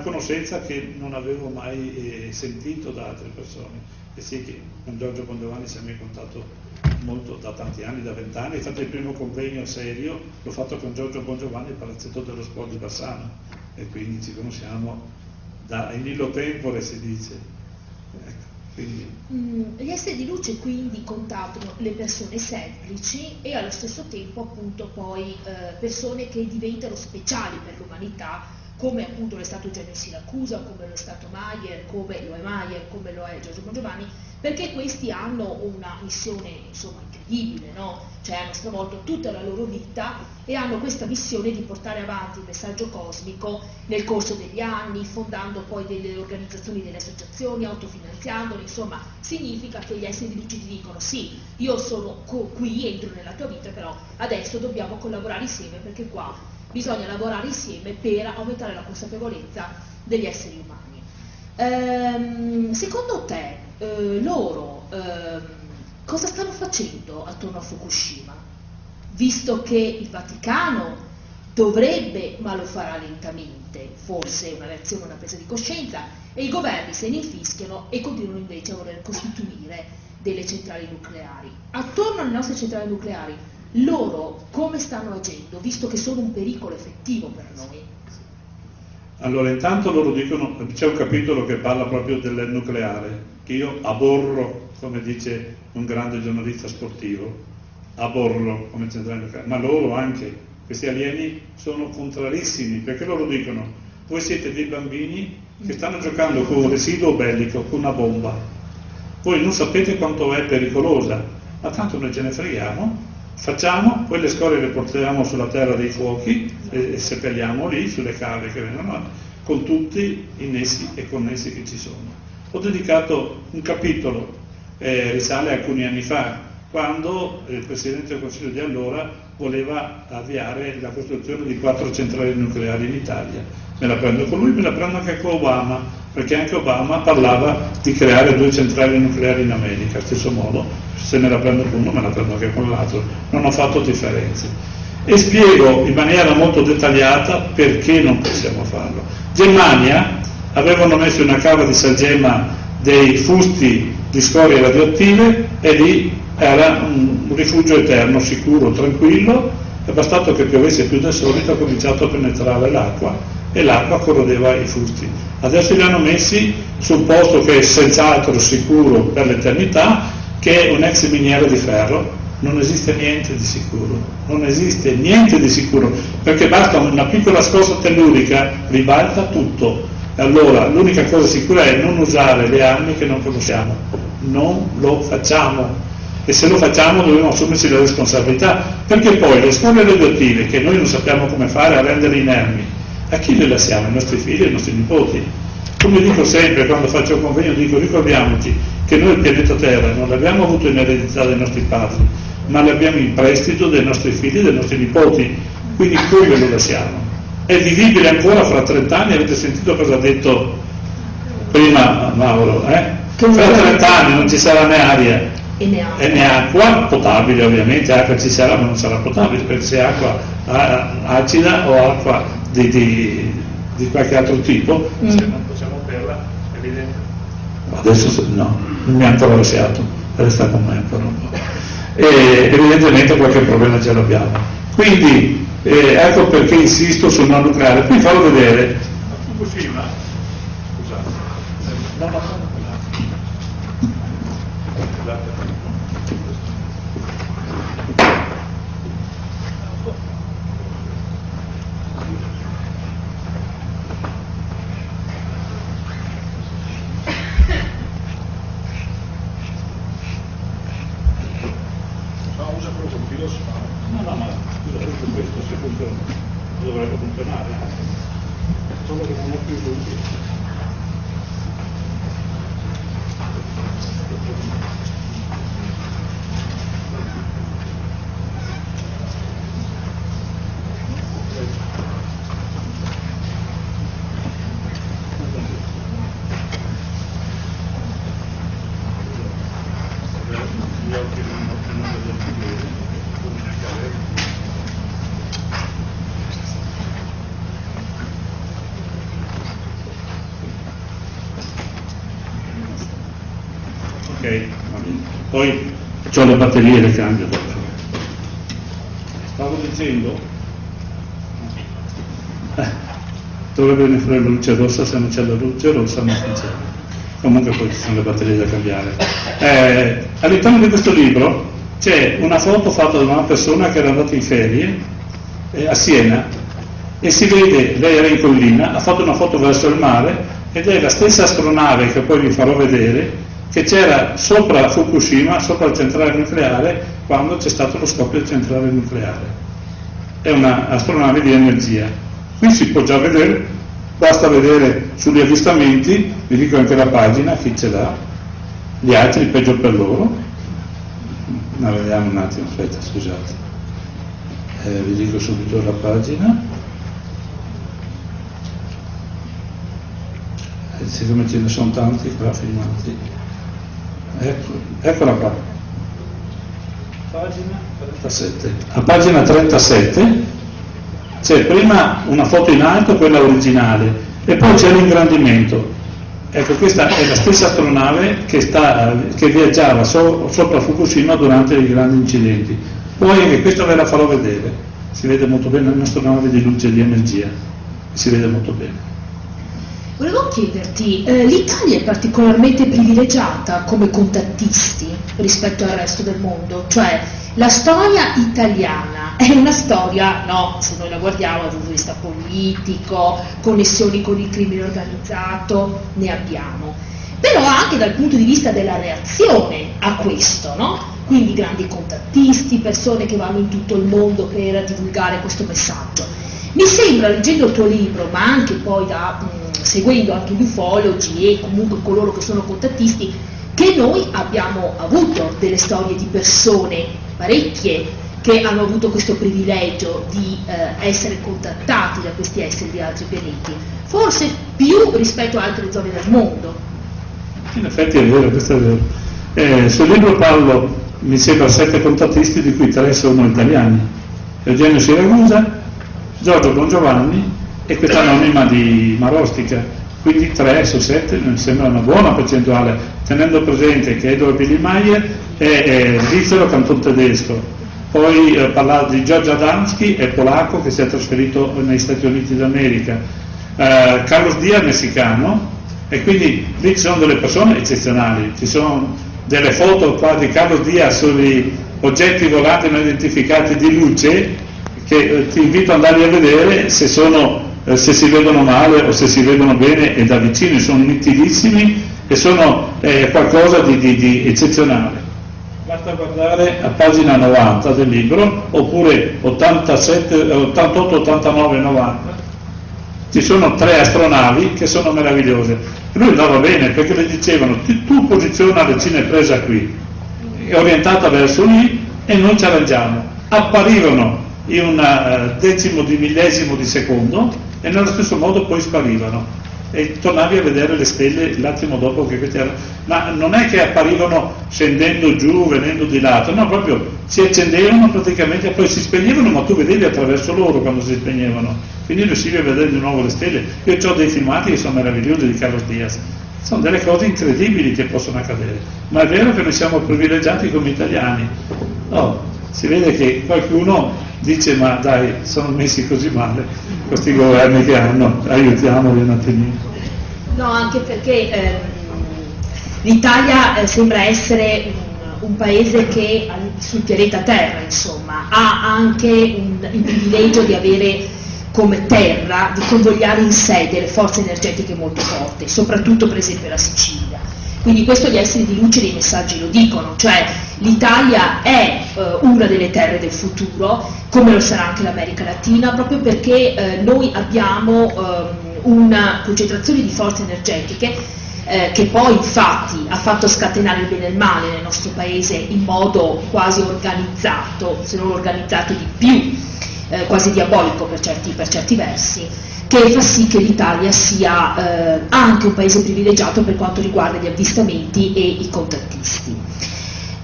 conoscenza che non avevo mai sentito da altre persone. E sì, che con Giorgio Bongiovanni siamo in contatto molto da tanti anni, da 20 anni. Infatti il primo convegno serio l'ho fatto con Giorgio Bongiovanni al Palazzetto dello Sport di Bassano, e quindi ci conosciamo da in illo tempore, si dice. Ecco. Gli esseri di luce quindi contattano le persone semplici e allo stesso tempo appunto poi persone che diventano speciali per l'umanità, come appunto lo è stato Eugenio Siracusa, come lo è stato Maier, come lo è Giorgio Bongiovanni, perché questi hanno una missione insomma incredibile, no? Cioè hanno stravolto tutta la loro vita e hanno questa missione di portare avanti il messaggio cosmico nel corso degli anni, fondando poi delle organizzazioni, delle associazioni, autofinanziandole. Insomma, significa che gli esseri di luce ti dicono: sì, io sono qui, entro nella tua vita, però adesso dobbiamo collaborare insieme, perché qua bisogna lavorare insieme per aumentare la consapevolezza degli esseri umani. Secondo te loro cosa stanno facendo attorno a Fukushima? Visto che il Vaticano dovrebbe, ma lo farà lentamente, forse una reazione, una presa di coscienza, e i governi se ne infischiano e continuano invece a voler costituire delle centrali nucleari. Attorno alle nostre centrali nucleari, loro come stanno agendo, visto che sono un pericolo effettivo per noi? Allora, intanto loro dicono, c'è un capitolo che parla proprio del nucleare, che io aborro, come dice un grande giornalista sportivo, aborro come centrale nucleare, ma loro anche, questi alieni, sono contrarissimi, perché loro dicono: voi siete dei bambini che stanno giocando con un residuo bellico, con una bomba, voi non sapete quanto è pericolosa, ma tanto noi ce ne freghiamo, facciamo, poi le scorie le portiamo sulla terra dei fuochi e seppelliamo lì, sulle cave che vengono, con tutti i nessi e connessi che ci sono. Ho dedicato un capitolo, risale alcuni anni fa, quando il Presidente del Consiglio di allora voleva avviare la costruzione di 4 centrali nucleari in Italia. Me la prendo con lui, me la prendo anche con Obama, perché anche Obama parlava di creare 2 centrali nucleari in America. Allo stesso modo, se me la prendo con uno, me la prendo anche con l'altro. Non ho fatto differenze. E spiego in maniera molto dettagliata perché non possiamo farlo. Germania avevano messo in una cava di salgemma dei fusti di scorie radioattive e lì era un rifugio eterno, sicuro, tranquillo. È bastato che piovesse più del solito, ha cominciato a penetrare l'acqua e l'acqua corrodeva i fusti. Adesso li hanno messi su un posto che è senz'altro sicuro per l'eternità, che è un'ex miniera di ferro. Non esiste niente di sicuro, non esiste niente di sicuro, perché basta una piccola scossa tellurica, ribalta tutto. E allora l'unica cosa sicura è non usare le armi che non conosciamo, non lo facciamo. E se lo facciamo dobbiamo assumerci la responsabilità, perché poi le scorie radioattive, che noi non sappiamo come fare a rendere inermi, a chi le lasciamo? Ai nostri figli e ai nostri nipoti. Come dico sempre quando faccio un convegno, dico: ricordiamoci che noi il pianeta Terra non l'abbiamo avuto in eredità dai nostri padri, ma l'abbiamo in prestito dai nostri figli e dai nostri nipoti, quindi come lo lasciamo? È vivibile ancora fra 30 anni? Avete sentito cosa ha detto prima Mauro? Fra 30 anni non ci sarà né aria e né acqua potabile, ovviamente acqua ci sarà ma non sarà potabile, perché se è acqua acida o acqua di qualche altro tipo, se non possiamo berla, è evidente. Adesso no, non mi ha ancora lasciato, resta con me ancora un po'. E evidentemente qualche problema ce l'abbiamo. Quindi ecco perché insisto sul non nucleare. Qui farò vedere Fukushima. Scusate. No, ma questo se funziona dovrebbe funzionare, solo che non ho più dubbi. Ok, poi ho le batterie e le cambio dopo. Stavo dicendo, dovrebbe venire fuori la luce rossa, se non c'è la luce rossa non funziona. Comunque poi ci sono le batterie da cambiare. All'interno di questo libro c'è una foto fatta da una persona che era andata in ferie a Siena e si vede, lei era in collina, ha fatto una foto verso il mare ed è la stessa astronave che poi vi farò vedere, che c'era sopra Fukushima, sopra la centrale nucleare, quando c'è stato lo scoppio della centrale nucleare. È una astronave di energia. Qui si può già vedere, basta vedere sugli avvistamenti, vi dico anche la pagina, chi ce l'ha, gli altri peggio per loro. Ma vediamo un attimo, aspetta, scusate. Vi dico subito la pagina. Siccome ce ne sono tanti qua filmati. Eccola qua, pagina 37. A pagina 37 c'è prima una foto in alto, quella originale, e poi c'è l'ingrandimento. Ecco, questa è la stessa astronave che viaggiava sopra Fukushima durante i grandi incidenti. Poi anche questo ve la farò vedere, si vede molto bene, è un'astronave di luce di energia, si vede molto bene. Volevo chiederti, l'Italia è particolarmente privilegiata come contattisti rispetto al resto del mondo? Cioè, la storia italiana è una storia, no, se noi la guardiamo dal punto di vista politico, connessioni con il crimine organizzato, ne abbiamo. Però anche dal punto di vista della reazione a questo, no? Quindi grandi contattisti, persone che vanno in tutto il mondo per divulgare questo messaggio. Mi sembra, leggendo il tuo libro, ma anche poi seguendo anche gli ufologi e comunque coloro che sono contattisti, che noi abbiamo avuto delle storie di persone, parecchie, che hanno avuto questo privilegio di essere contattati da questi esseri di altri pianeti, forse più rispetto a altre zone del mondo. In effetti è vero, questo è vero. Sul libro parlo, mi sembra, 7 contattisti, di cui 3 sono italiani: Eugenio Siragusa, Giorgio Bongiovanni e quest'anonima di Marostica. Quindi 3 su 7 mi sembra una buona percentuale, tenendo presente che Edo Billimeyer è svizzero, canton tedesco. Poi parlare di Giorgio Adamski, è polacco, che si è trasferito negli Stati Uniti d'America, Carlos Diaz, messicano, e quindi lì ci sono delle persone eccezionali. Ci sono delle foto qua di Carlos Diaz sugli oggetti volanti non identificati di luce, che ti invito ad andare a vedere se si vedono male o se si vedono bene e da vicino. Sono nitidissimi e sono qualcosa di eccezionale. Basta guardare a pagina 90 del libro, oppure 87, 88, 89, 90. Ci sono 3 astronavi che sono meravigliose. Lui andava bene perché le dicevano: tu posiziona la cinepresa qui, è orientata verso lì e noi ci arrangiamo. Apparivano in un decimo di millesimo di secondo e nello stesso modo poi sparivano. E tornavi a vedere le stelle l'attimo dopo che questi erano. Ma non è che apparivano scendendo giù, venendo di lato, no, proprio si accendevano praticamente e poi si spegnevano, ma tu vedevi attraverso loro quando si spegnevano, quindi riuscivi a vedere di nuovo le stelle. Io ho dei filmati che sono meravigliosi di Carlos Diaz, sono delle cose incredibili che possono accadere, ma è vero che noi siamo privilegiati come italiani. Si vede che qualcuno dice: ma dai, sono messi così male questi governi che hanno, aiutiamoli un attimino. No, anche perché l'Italia sembra essere un paese che sul pianeta Terra, insomma, ha anche il privilegio di avere come terra, di convogliare in sé delle forze energetiche molto forti, soprattutto per esempio la Sicilia. Quindi questo gli esseri di luce dei messaggi lo dicono, cioè l'Italia è una delle terre del futuro, come lo sarà anche l'America Latina, proprio perché noi abbiamo una concentrazione di forze energetiche che poi infatti ha fatto scatenare il bene e il male nel nostro paese in modo quasi organizzato, se non organizzato di più, quasi diabolico per certi versi, che fa sì che l'Italia sia anche un paese privilegiato per quanto riguarda gli avvistamenti e i contattisti.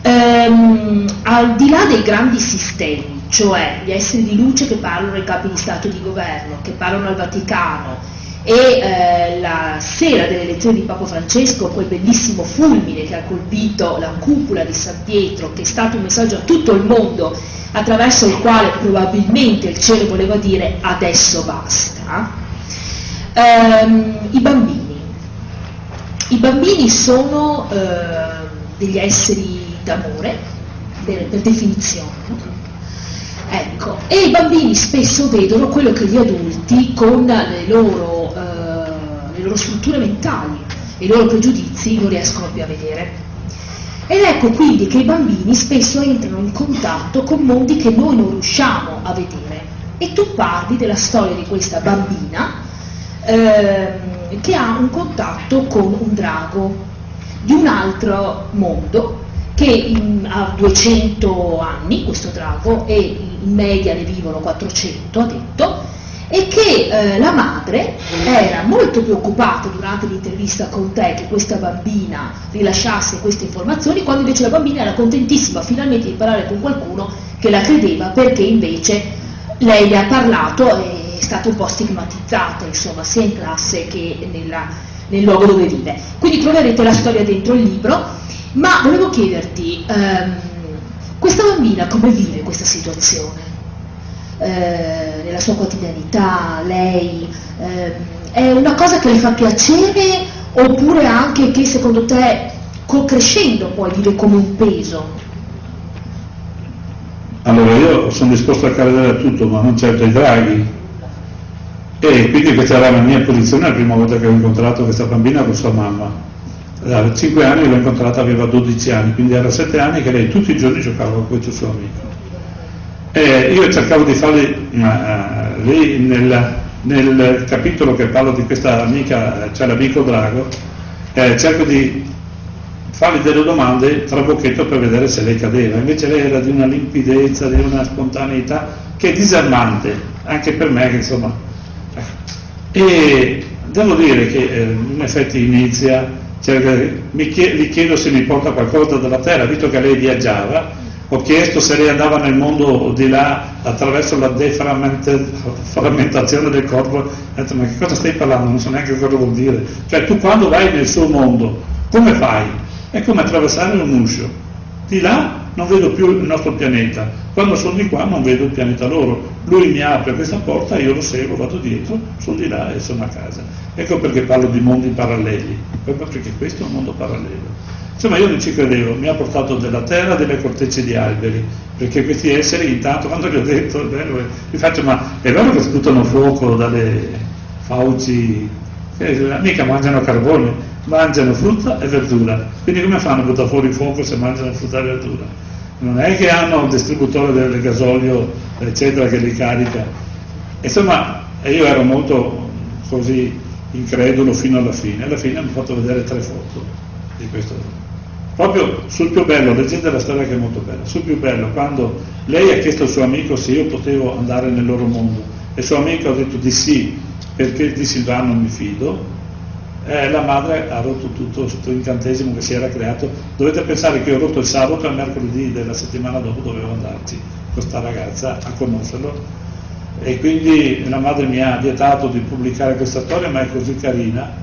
Al di là dei grandi sistemi, cioè gli esseri di luce che parlano ai capi di Stato e di governo, che parlano al Vaticano, e la sera delle elezioni di Papa Francesco, quel bellissimo fulmine che ha colpito la cupola di San Pietro, che è stato un messaggio a tutto il mondo, attraverso il quale probabilmente il cielo voleva dire: adesso basta. I bambini sono degli esseri d'amore, per definizione, no? Ecco, e i bambini spesso vedono quello che gli adulti, con le loro strutture mentali e i loro pregiudizi, non riescono più a vedere. Ed ecco quindi che i bambini spesso entrano in contatto con mondi che noi non riusciamo a vedere. E tu parli della storia di questa bambina che ha un contatto con un drago di un altro mondo, che ha 200 anni questo drago, e in media ne vivono 400, ha detto, e che la madre era molto preoccupata durante l'intervista con te che questa bambina rilasciasse queste informazioni, quando invece la bambina era contentissima finalmente di parlare con qualcuno che la credeva, perché invece lei le ha parlato e è stata un po' stigmatizzata, insomma, sia in classe che nel luogo dove vive. Quindi troverete la storia dentro il libro. Ma volevo chiederti, questa bambina come vive questa situazione? Nella sua quotidianità, lei è una cosa che le fa piacere, oppure anche che secondo te crescendo poi vive come un peso? Allora, io sono disposto a credere a tutto, ma non certo ai draghi, e quindi questa era la mia posizione la prima volta che ho incontrato questa bambina con sua mamma. A 5 anni l'ho incontrata, aveva 12 anni, quindi era 7 anni che lei tutti i giorni giocava con questo suo amico. Io cercavo di farle, lì nel capitolo che parlo di questa amica, cioè l'amico drago, cerco di fargli delle domande trabocchetto per vedere se lei cadeva. Invece lei era di una limpidezza, di una spontaneità che è disarmante, anche per me, che insomma. E devo dire che in effetti inizia, gli chiedo se mi porta qualcosa dalla terra, visto che lei viaggiava. Ho chiesto se lei andava nel mondo di là attraverso la deframmentazione del corpo. Ho detto, ma che cosa stai parlando? Non so neanche cosa vuol dire. Cioè, tu quando vai nel suo mondo, come fai? È come attraversare un uscio. Di là non vedo più il nostro pianeta, quando sono di qua non vedo il pianeta loro. Lui mi apre questa porta, io lo seguo, vado dietro, sono di là e sono a casa. Ecco perché parlo di mondi paralleli, proprio perché questo è un mondo parallelo. Insomma, io non ci credevo, mi ha portato della terra, delle cortecce di alberi, perché questi esseri intanto, quando gli ho detto, è bello, gli faccio, ma è vero che sputano fuoco dalle fauci, mica mangiano carbone, mangiano frutta e verdura, quindi come fanno a buttare fuori il fuoco se mangiano frutta e verdura? Non è che hanno un distributore del gasolio, eccetera, che li carica. Insomma, io ero molto così incredulo fino alla fine mi ha fatto vedere 3 foto di questo. Proprio sul più bello, leggete la storia che è molto bella, sul più bello, quando lei ha chiesto al suo amico se io potevo andare nel loro mondo, e il suo amico ha detto di sì, perché di Silvano non mi fido, la madre ha rotto tutto questo incantesimo che si era creato. Dovete pensare che io ho rotto il sabato e il mercoledì della settimana dopo dovevo andarci con questa ragazza a conoscerlo, e quindi la madre mi ha vietato di pubblicare questa storia, ma è così carina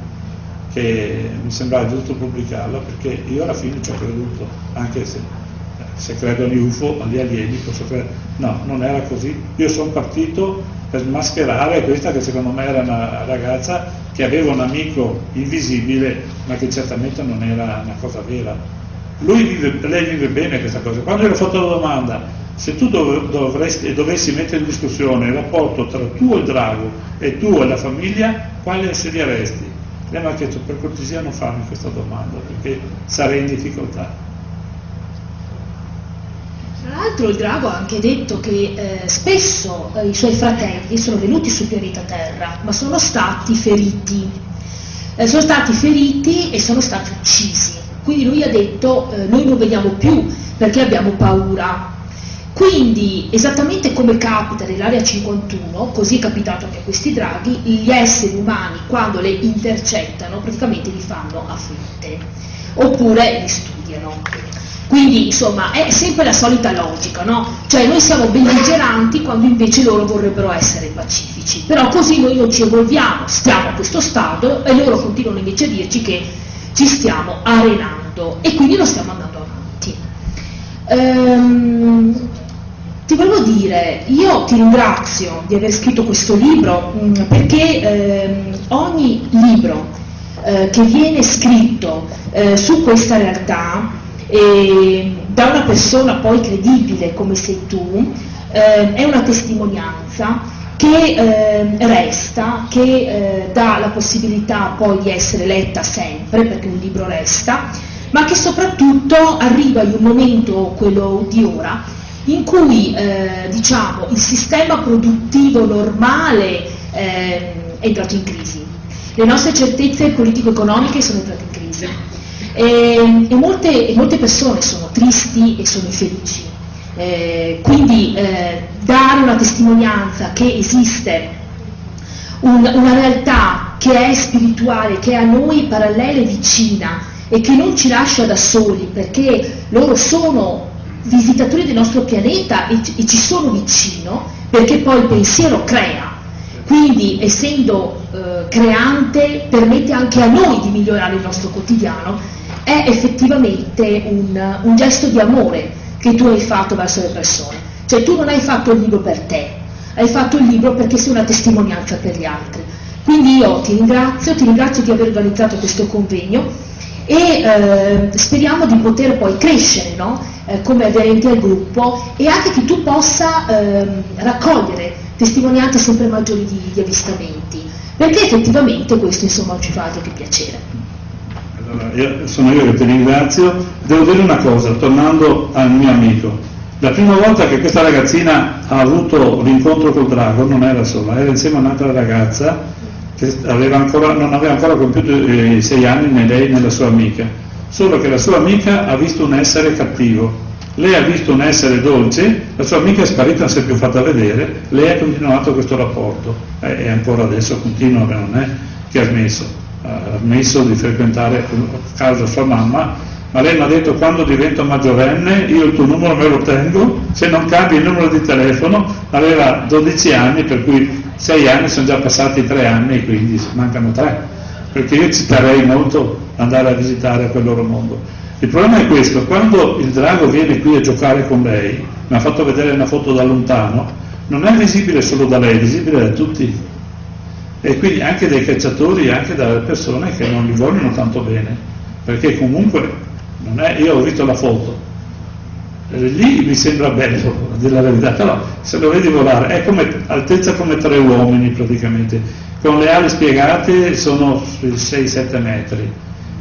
che mi sembrava giusto pubblicarla, perché io alla fine ci ho creduto, anche se credo agli UFO, agli alieni, posso credere. No, non era così. Io sono partito per mascherare questa che secondo me era una ragazza che aveva un amico invisibile, ma che certamente non era una cosa vera. Lei vive bene questa cosa. Quando gli ho fatto la domanda, se tu dovessi mettere in discussione il rapporto tra tu e il drago e tu e la famiglia, quale sceglieresti? Lei mi ha chiesto, per cortesia non farmi questa domanda, perché sarei in difficoltà. Tra l'altro il drago ha anche detto che spesso i suoi fratelli sono venuti sul pianeta Terra, ma sono stati feriti. Sono stati feriti e sono stati uccisi. Quindi lui ha detto, noi non veniamo più perché abbiamo paura. Quindi, esattamente come capita nell'area 51, così è capitato anche a questi draghi, gli esseri umani quando le intercettano praticamente li fanno a fronte, oppure li studiano. Quindi, insomma, è sempre la solita logica, no? Cioè noi siamo belligeranti quando invece loro vorrebbero essere pacifici, però così noi non ci evolviamo, stiamo a questo stato e loro continuano invece a dirci che ci stiamo arenando e quindi lo stiamo andando avanti. Ti volevo dire, io ti ringrazio di aver scritto questo libro, perché ogni libro che viene scritto su questa realtà da una persona poi credibile come sei tu, è una testimonianza che resta, che dà la possibilità poi di essere letta sempre, perché un libro resta, ma che soprattutto arriva in un momento, quello di ora, in cui diciamo, il sistema produttivo normale è entrato in crisi, le nostre certezze politico-economiche sono entrate in crisi e molte persone sono tristi e sono infelici, quindi dare una testimonianza che esiste una realtà che è spirituale, che è a noi parallela e vicina e che non ci lascia da soli, perché loro sono visitatori del nostro pianeta e ci sono vicino, perché poi il pensiero crea, quindi essendo creante permette anche a noi di migliorare il nostro quotidiano, è effettivamente un gesto di amore che tu hai fatto verso le persone. Cioè tu non hai fatto il libro per te, hai fatto il libro perché sei una testimonianza per gli altri. Quindi io ti ringrazio di aver organizzato questo convegno e speriamo di poter poi crescere, no? Come aderenti al gruppo, e anche che tu possa raccogliere testimonianze sempre maggiori di avvistamenti, perché effettivamente questo insomma ci fa altro che piacere. Allora, sono io che ti ringrazio. Devo dire una cosa, tornando al mio amico. La prima volta che questa ragazzina ha avuto l'incontro col drago non era sola, era insieme a un'altra ragazza che non aveva ancora compiuto i 6 anni, né lei né la sua amica. solo che la sua amica ha visto un essere cattivo. Lei ha visto un essere dolce, la sua amica è sparita, non si è più fatta vedere, lei ha continuato questo rapporto e ancora adesso continua, non è che ha smesso di frequentare a casa sua mamma, ma lei mi ha detto: quando divento maggiorenne io il tuo numero me lo tengo, se non cambi il numero di telefono. Aveva 12 anni, per cui 6 anni sono già passati 3 anni, quindi mancano 3, perché io ci terrei molto andare a visitare quel loro mondo. Il problema è questo: quando il drago viene qui a giocare con lei, mi ha fatto vedere una foto da lontano, non è visibile solo da lei, è visibile da tutti, e quindi anche dai cacciatori, anche dalle persone che non li vogliono tanto bene, perché comunque non è, io ho visto la foto, lì mi sembra bello, a dire la verità, però se lo vedi volare è come altezza come 3 uomini praticamente, con le ali spiegate sono sui 6-7 metri.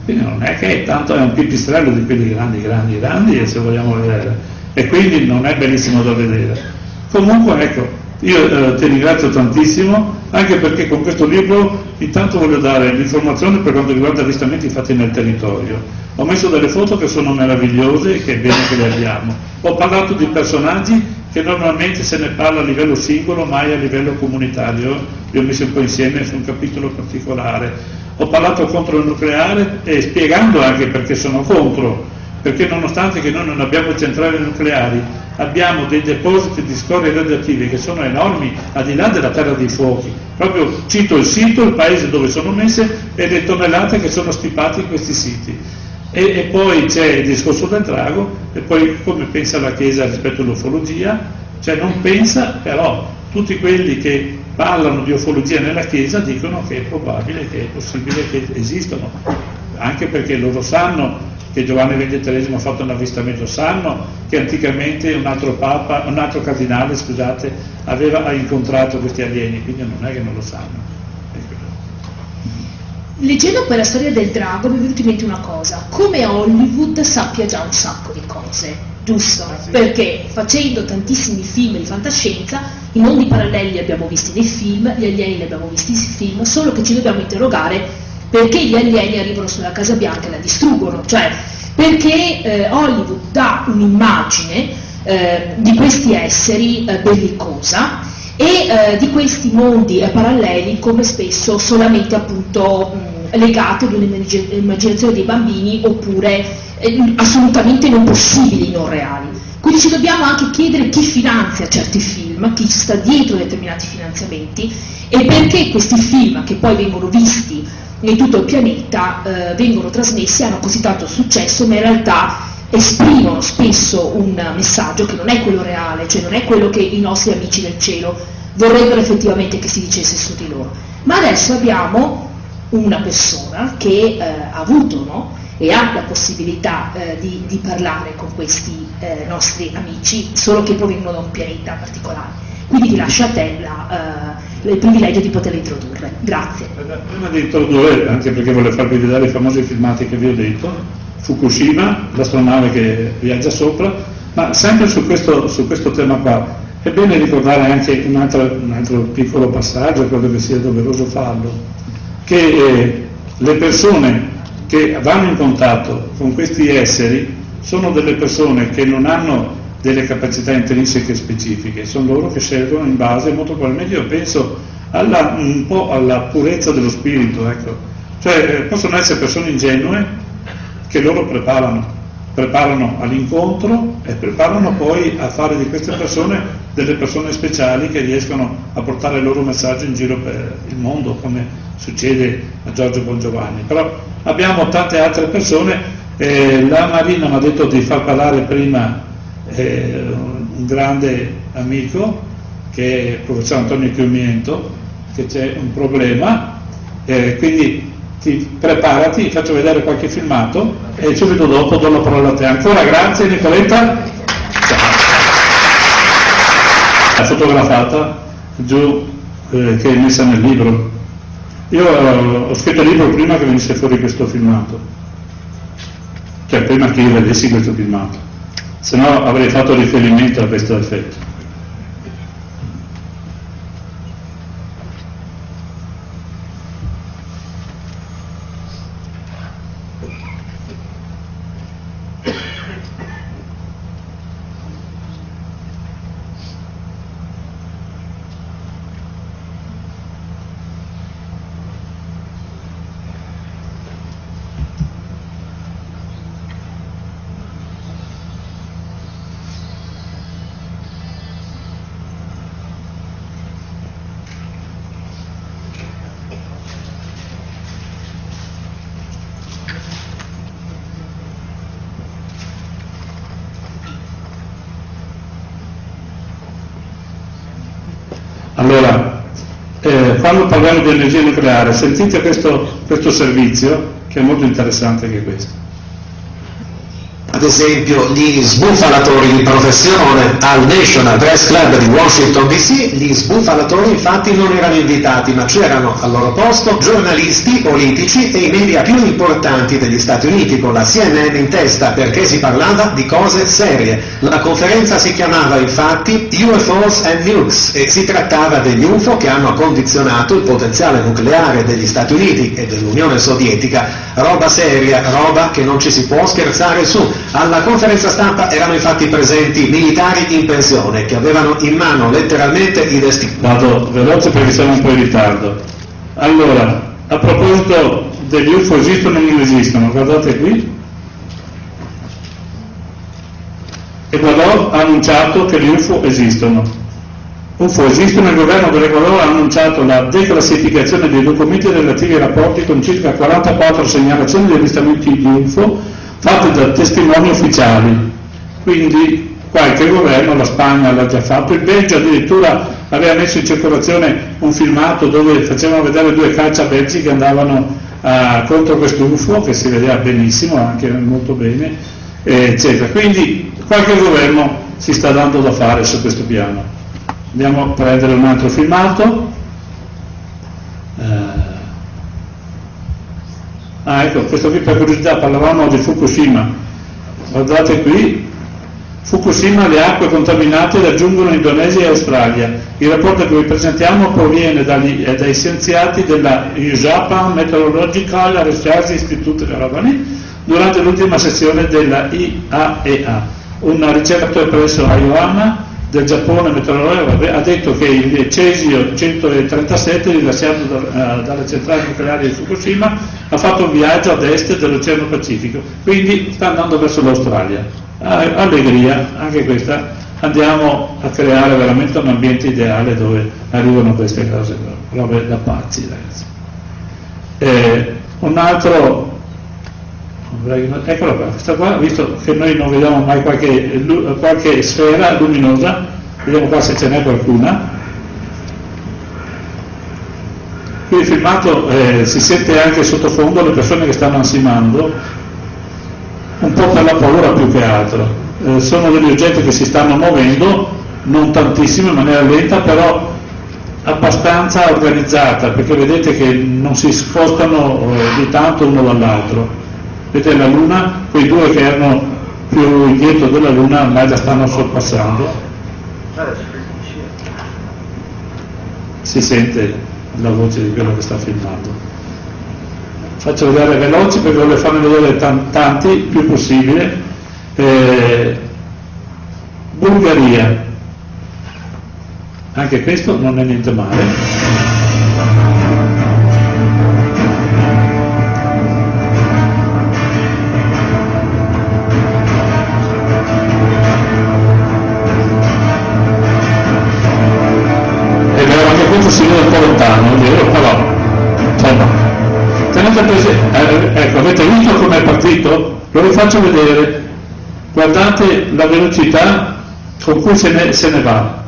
Quindi non è che tanto, è un pipistrello di quelli grandi, e se vogliamo vedere, e quindi non è bellissimo da vedere. Comunque ecco, io ti ringrazio tantissimo, anche perché con questo libro intanto voglio dare l'informazione per quanto riguarda avvistamenti fatti nel territorio. Ho messo delle foto che sono meravigliose e che è bene che le abbiamo. Ho parlato di personaggi che normalmente se ne parla a livello singolo, mai a livello comunitario, li ho messi un po' insieme su un capitolo particolare. Ho parlato contro il nucleare e spiegando anche perché sono contro, perché nonostante che noi non abbiamo centrali nucleari, abbiamo dei depositi di scorie radioattive che sono enormi al di là della terra dei fuochi. Proprio cito il sito, il paese dove sono messe e le tonnellate che sono stipate in questi siti. E poi c'è il discorso del drago, e poi come pensa la Chiesa rispetto all'ufologia, cioè non pensa, però tutti quelli che parlano di ufologia nella Chiesa dicono che è probabile, che è possibile che esistano, anche perché loro sanno che Giovanni XXIII ha fatto un avvistamento, sanno che anticamente un altro cardinale, ha incontrato questi alieni, quindi non è che non lo sanno. Leggendo poi la storia del drago mi è venuta in mente una cosa: come Hollywood sappia già un sacco di cose, giusto? Sì. Perché facendo tantissimi film di fantascienza, i mondi paralleli li abbiamo visti nei film, gli alieni li abbiamo visti nei film, solo che ci dobbiamo interrogare perché gli alieni arrivano sulla Casa Bianca e la distruggono, cioè perché Hollywood dà un'immagine di questi esseri bellicosa e di questi mondi paralleli come spesso solamente appunto legati ad un'immaginazione dei bambini, oppure assolutamente non possibili, non reali. Quindi ci dobbiamo anche chiedere chi finanzia certi film, chi sta dietro determinati finanziamenti, e perché questi film, che poi vengono visti in tutto il pianeta, vengono trasmessi, hanno così tanto successo, ma in realtà esprimono spesso un messaggio che non è quello reale, cioè non è quello che i nostri amici del cielo vorrebbero effettivamente che si dicesse su di loro. Ma adesso abbiamo una persona che ha avuto, no? E ha la possibilità di parlare con questi nostri amici, solo che provengono da un pianeta particolare. Quindi ti lascio a te il privilegio di poterla introdurre. Grazie. Prima di introdurre, anche perché volevo farvi vedere i famosi filmati che vi ho detto, Fukushima, l'astronave che viaggia sopra, ma sempre su questo tema qua, è bene ricordare anche un altro piccolo passaggio, credo che sia doveroso farlo, che le persone che vanno in contatto con questi esseri sono delle persone che non hanno delle capacità intrinseche specifiche, sono loro che scelgono in base, molto probabilmente, io penso, un po' alla purezza dello spirito, ecco. Cioè possono essere persone ingenue che loro preparano all'incontro e preparano poi a fare di queste persone delle persone speciali che riescono a portare il loro messaggio in giro per il mondo, come succede a Giorgio Bongiovanni. Però abbiamo tante altre persone, la Marina mi ha detto di far parlare prima un grande amico che è il professor Antonio Chiumiento, che c'è un problema, quindi preparati, faccio vedere qualche filmato e subito dopo do la parola a te. Ancora grazie Nicoletta. La fotografata giù che è messa nel libro. Io ho scritto il libro prima che venisse fuori questo filmato, cioè prima che io vedessi questo filmato, se no avrei fatto riferimento a questo effetto. Allora, quando parliamo di energia nucleare, sentite questo servizio, che è molto interessante anche questo. Ad esempio gli sbufalatori di professione al National Press Club di Washington DC, gli sbufalatori infatti non erano invitati, ma c'erano al loro posto giornalisti, politici e i media più importanti degli Stati Uniti, con la CNN in testa, perché si parlava di cose serie. La conferenza si chiamava infatti UFOs and Nukes e si trattava degli UFO che hanno condizionato il potenziale nucleare degli Stati Uniti e dell'Unione Sovietica. Roba seria, roba che non ci si può scherzare su. Alla conferenza stampa erano infatti presenti militari in pensione che avevano in mano letteralmente i destini. Vado veloce perché siamo un po' in ritardo. Allora, a proposito degli UFO, esistono o non esistono? Guardate qui. Ecuador ha annunciato che gli UFO esistono. UFO esistono, il governo dell'Ecuador ha annunciato la declassificazione dei documenti relativi ai rapporti con circa 44 segnalazioni di avvistamenti di UFO fatte da testimoni ufficiali. Quindi qualche governo, la Spagna l'ha già fatto, il Belgio addirittura aveva messo in circolazione un filmato dove facevano vedere due cacciavergi che andavano contro questo UFO, che si vedeva benissimo, anche molto bene, eccetera. Quindi qualche governo si sta dando da fare su questo piano. Andiamo a prendere un altro filmato. Ecco, questo qui per curiosità, parlavamo di Fukushima. Guardate qui, Fukushima, le acque contaminate raggiungono Indonesia e Australia. Il rapporto che vi presentiamo proviene dai scienziati della Japan Meteorological Research Institute durante l'ultima sessione della IAEA. Un ricercatore presso Aoyama del Giappone meteorologico ha detto che il cesio 137 rilasciato dalle centrali nucleari di Fukushima ha fatto un viaggio ad est dell'Oceano Pacifico, quindi sta andando verso l'Australia. Allegria, anche questa, andiamo a creare veramente un ambiente ideale dove arrivano queste cose, robe da pazzi, ragazzi. Un altro, eccolo qua, questa qua, visto che noi non vediamo mai qualche sfera luminosa, vediamo qua se ce n'è qualcuna. Qui il filmato si sente anche sottofondo le persone che stanno ansimando, un po' per la paura più che altro. Sono degli oggetti che si stanno muovendo, non tantissimo, in maniera lenta, però abbastanza organizzata, perché vedete che non si spostano di tanto uno dall'altro. Vedete la Luna, quei due che erano più indietro della Luna ormai la stanno sorpassando. Si sente la voce di quello che sta filmando. Faccio vedere veloci perché voglio farne vedere tanti, il più possibile. Bulgaria, anche questo non è niente male. Si vede un po' lontano, però insomma, tenete presente, ecco, avete visto come è partito? Ve lo faccio vedere, guardate la velocità con cui se ne va.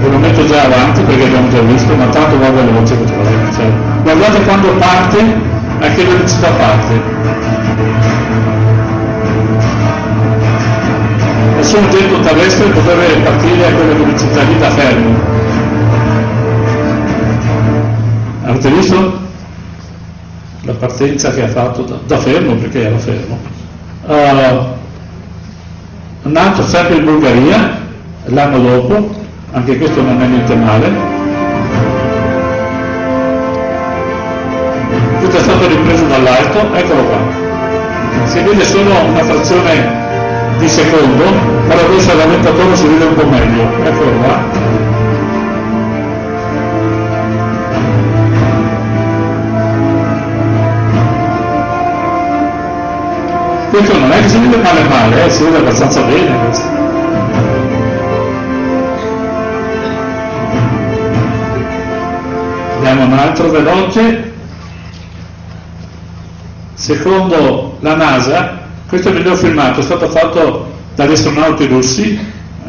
Ve lo metto già avanti perché abbiamo già visto, ma tanto va veloce, cioè, guardate quando parte, a che velocità parte. Nessun oggetto terrestre potrebbe partire a quella velocità lì da fermo. Avete visto? La partenza che ha fatto da fermo, perché era fermo. Un altro sempre in Bulgaria, l'anno dopo, anche questo non è niente male. Questo è stato ripreso dall'alto, eccolo qua. Si vede solo una frazione di secondo, però adesso all'aumentatore si vede un po' meglio, eccolo qua. Questo non è che si vede male, si vede abbastanza bene questo. Andiamo un altro veloce. Secondo la NASA, questo video filmato è stato fatto dagli astronauti russi,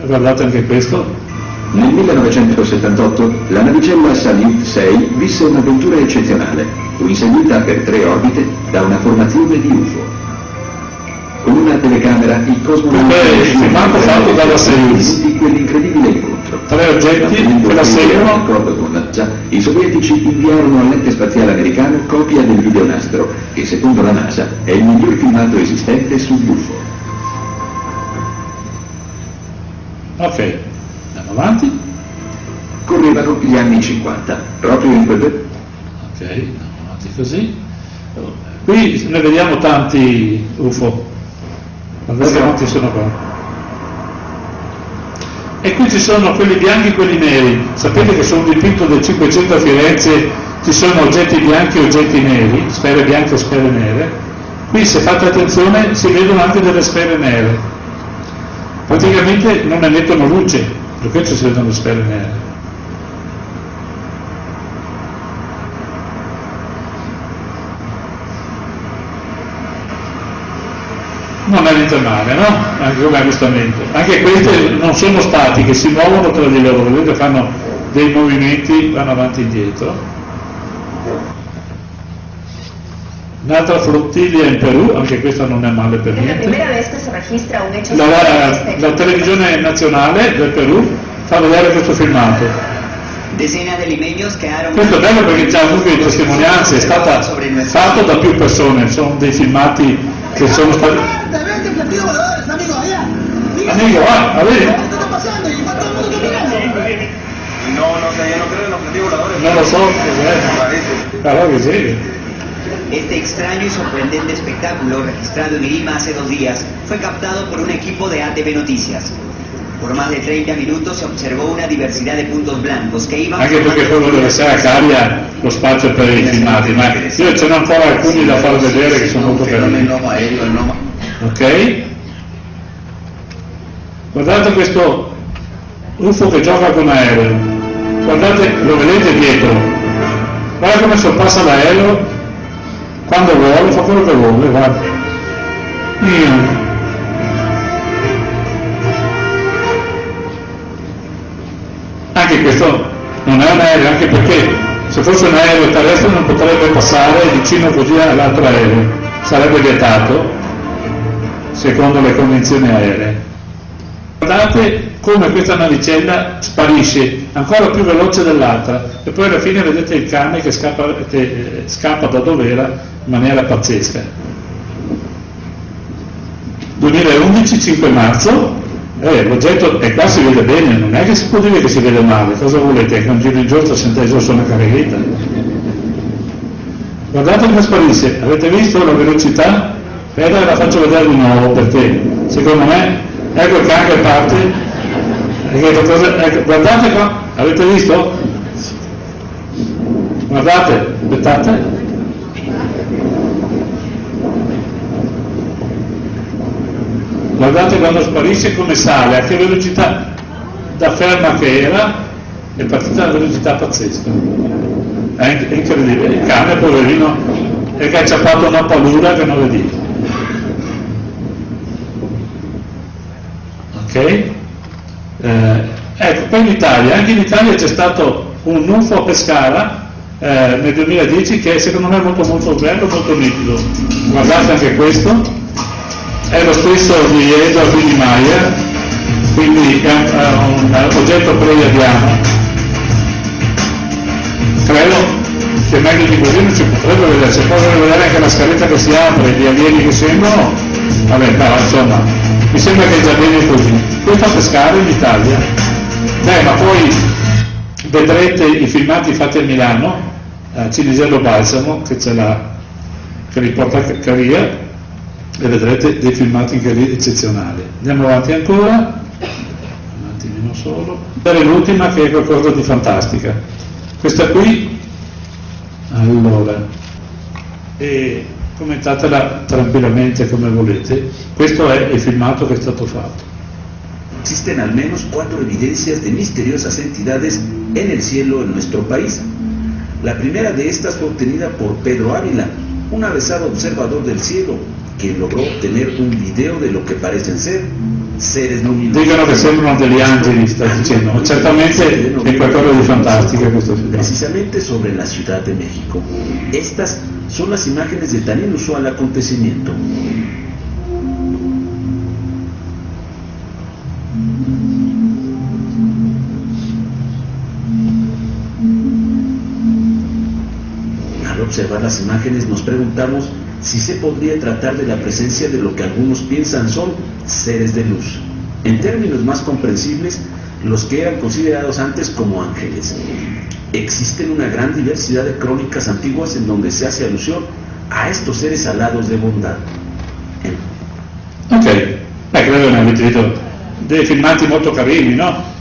guardate anche questo. Nel 1978 la navicella Salyut 6 visse un'avventura eccezionale, fu inseguita per 3 orbite da una formazione di UFO. Con una telecamera il cosmonauta filmato fatto dalla Salyut, quell'incredibile incontro. 3 oggetti che la seguono. D'accordo con NASA, i sovietici inviarono all'ente spaziale americano copia del videonastro che secondo la NASA è il miglior filmato esistente sugli UFO. Ok, andiamo avanti. Correvano gli anni 50, proprio in quel... Ok, andiamo avanti così. Qui ne vediamo tanti UFO. Guardate quanti sono qua. E qui ci sono quelli bianchi e quelli neri. Sapete che sul dipinto del 500 a Firenze ci sono oggetti bianchi e oggetti neri, sfere bianche e sfere nere. Qui, se fate attenzione, si vedono anche delle sfere nere. Praticamente non emettono luce, per questo si vedono le sfere nere. Non è niente male, no? Anche come avvistamento. Anche queste non sono stati che si muovono tra di loro, vedete, fanno dei movimenti, vanno avanti e indietro. Un'altra flottiglia in Perù, anche questa non è male per niente. La televisione nazionale del Perù fa vedere questo filmato. Questo è bello perché c'è un gruppo di testimonianze, è stata fatto da più persone, sono dei filmati che sono stati... Amigo, a ver. No lo so, claro que sí. Este extraño y sorprendente espectáculo, registrado en Lima hace 2 días, fue captado por un equipo de ATV Noticias. Por más de 30 minutos se observò una diversidad de puntos blancos che iban... Anche perché poi deve essere a Caria lo spazio per i filmati, ma io ce n'ho ancora alcuni da far vedere che sono molto carini. Ok? Guardate questo UFO che gioca con aereo. Guardate, lo vedete dietro. Guarda come sorpassa l'aereo quando vuole, fa quello che vuole, guarda. Anche questo non è un aereo, anche perché se fosse un aereo terrestre non potrebbe passare vicino così all'altro aereo, sarebbe vietato secondo le convenzioni aeree. Guardate come questa navicella sparisce ancora più veloce dell'altra e poi alla fine vedete il cane che scappa da dove era in maniera pazzesca. 2011, 5 marzo, l'oggetto, e qua si vede bene, non è che si può dire che si vede male, cosa volete? Che un giro in giorno sente giù su una carichetta? Guardate come sparisce, avete visto la velocità? Aspetta, la faccio vedere di nuovo perché secondo me, ecco il cane che parte, ecco, guardate qua, avete visto? Guardate, aspettate. Guardate quando sparisce come sale, a che velocità da ferma che era, è partita a una velocità pazzesca. È incredibile, il cane poverino è che ha acciappato una paura che non vedi. Ok? Ecco, poi in Italia, anche in Italia c'è stato un UFO a Pescara nel 2010 che secondo me è molto bello, molto nitido. Guardate anche questo. È lo stesso di Edward Meyer, quindi è un oggetto pleiadiano. Credo che meglio di così non si potrebbe vedere, si può vedere anche la scaletta che si apre, gli alieni che sembrano, vabbè, no, insomma, mi sembra che è già bene così. Questo a Pescara in Italia. Ma poi vedrete i filmati fatti a Milano, a Cinisello Balsamo, che li porta a Caria, e vedrete dei filmati anche lì eccezionali. Andiamo avanti ancora, un attimino solo. Per l'ultima che è qualcosa di fantastica. Questa qui, allora, e commentatela tranquillamente come volete. Questo è il filmato che è stato fatto. Existen al menos 4 evidencias de misteriosas entidades en el cielo en nuestro país. La primera de estas fue obtenida por Pedro Ávila, un avezado observador del cielo, que logró obtener un video de lo que parecen ser seres luminosi. Dicono che sembrano degli angeli, stai dicendo, certamente è qualcosa di fantastico questo film. Precisamente sobre la Ciudad de México. Estas son las imágenes de tan inusual acontecimiento. Al observar las imágenes nos preguntamos si se podría tratar de la presencia de lo que algunos piensan son seres de luz. En términos más comprensibles, los que eran considerados antes como ángeles. Existen una gran diversidad de crónicas antiguas en donde se hace alusión a estos seres alados de bondad. Ok, credo ne avete visto dei filmati molto carini, no?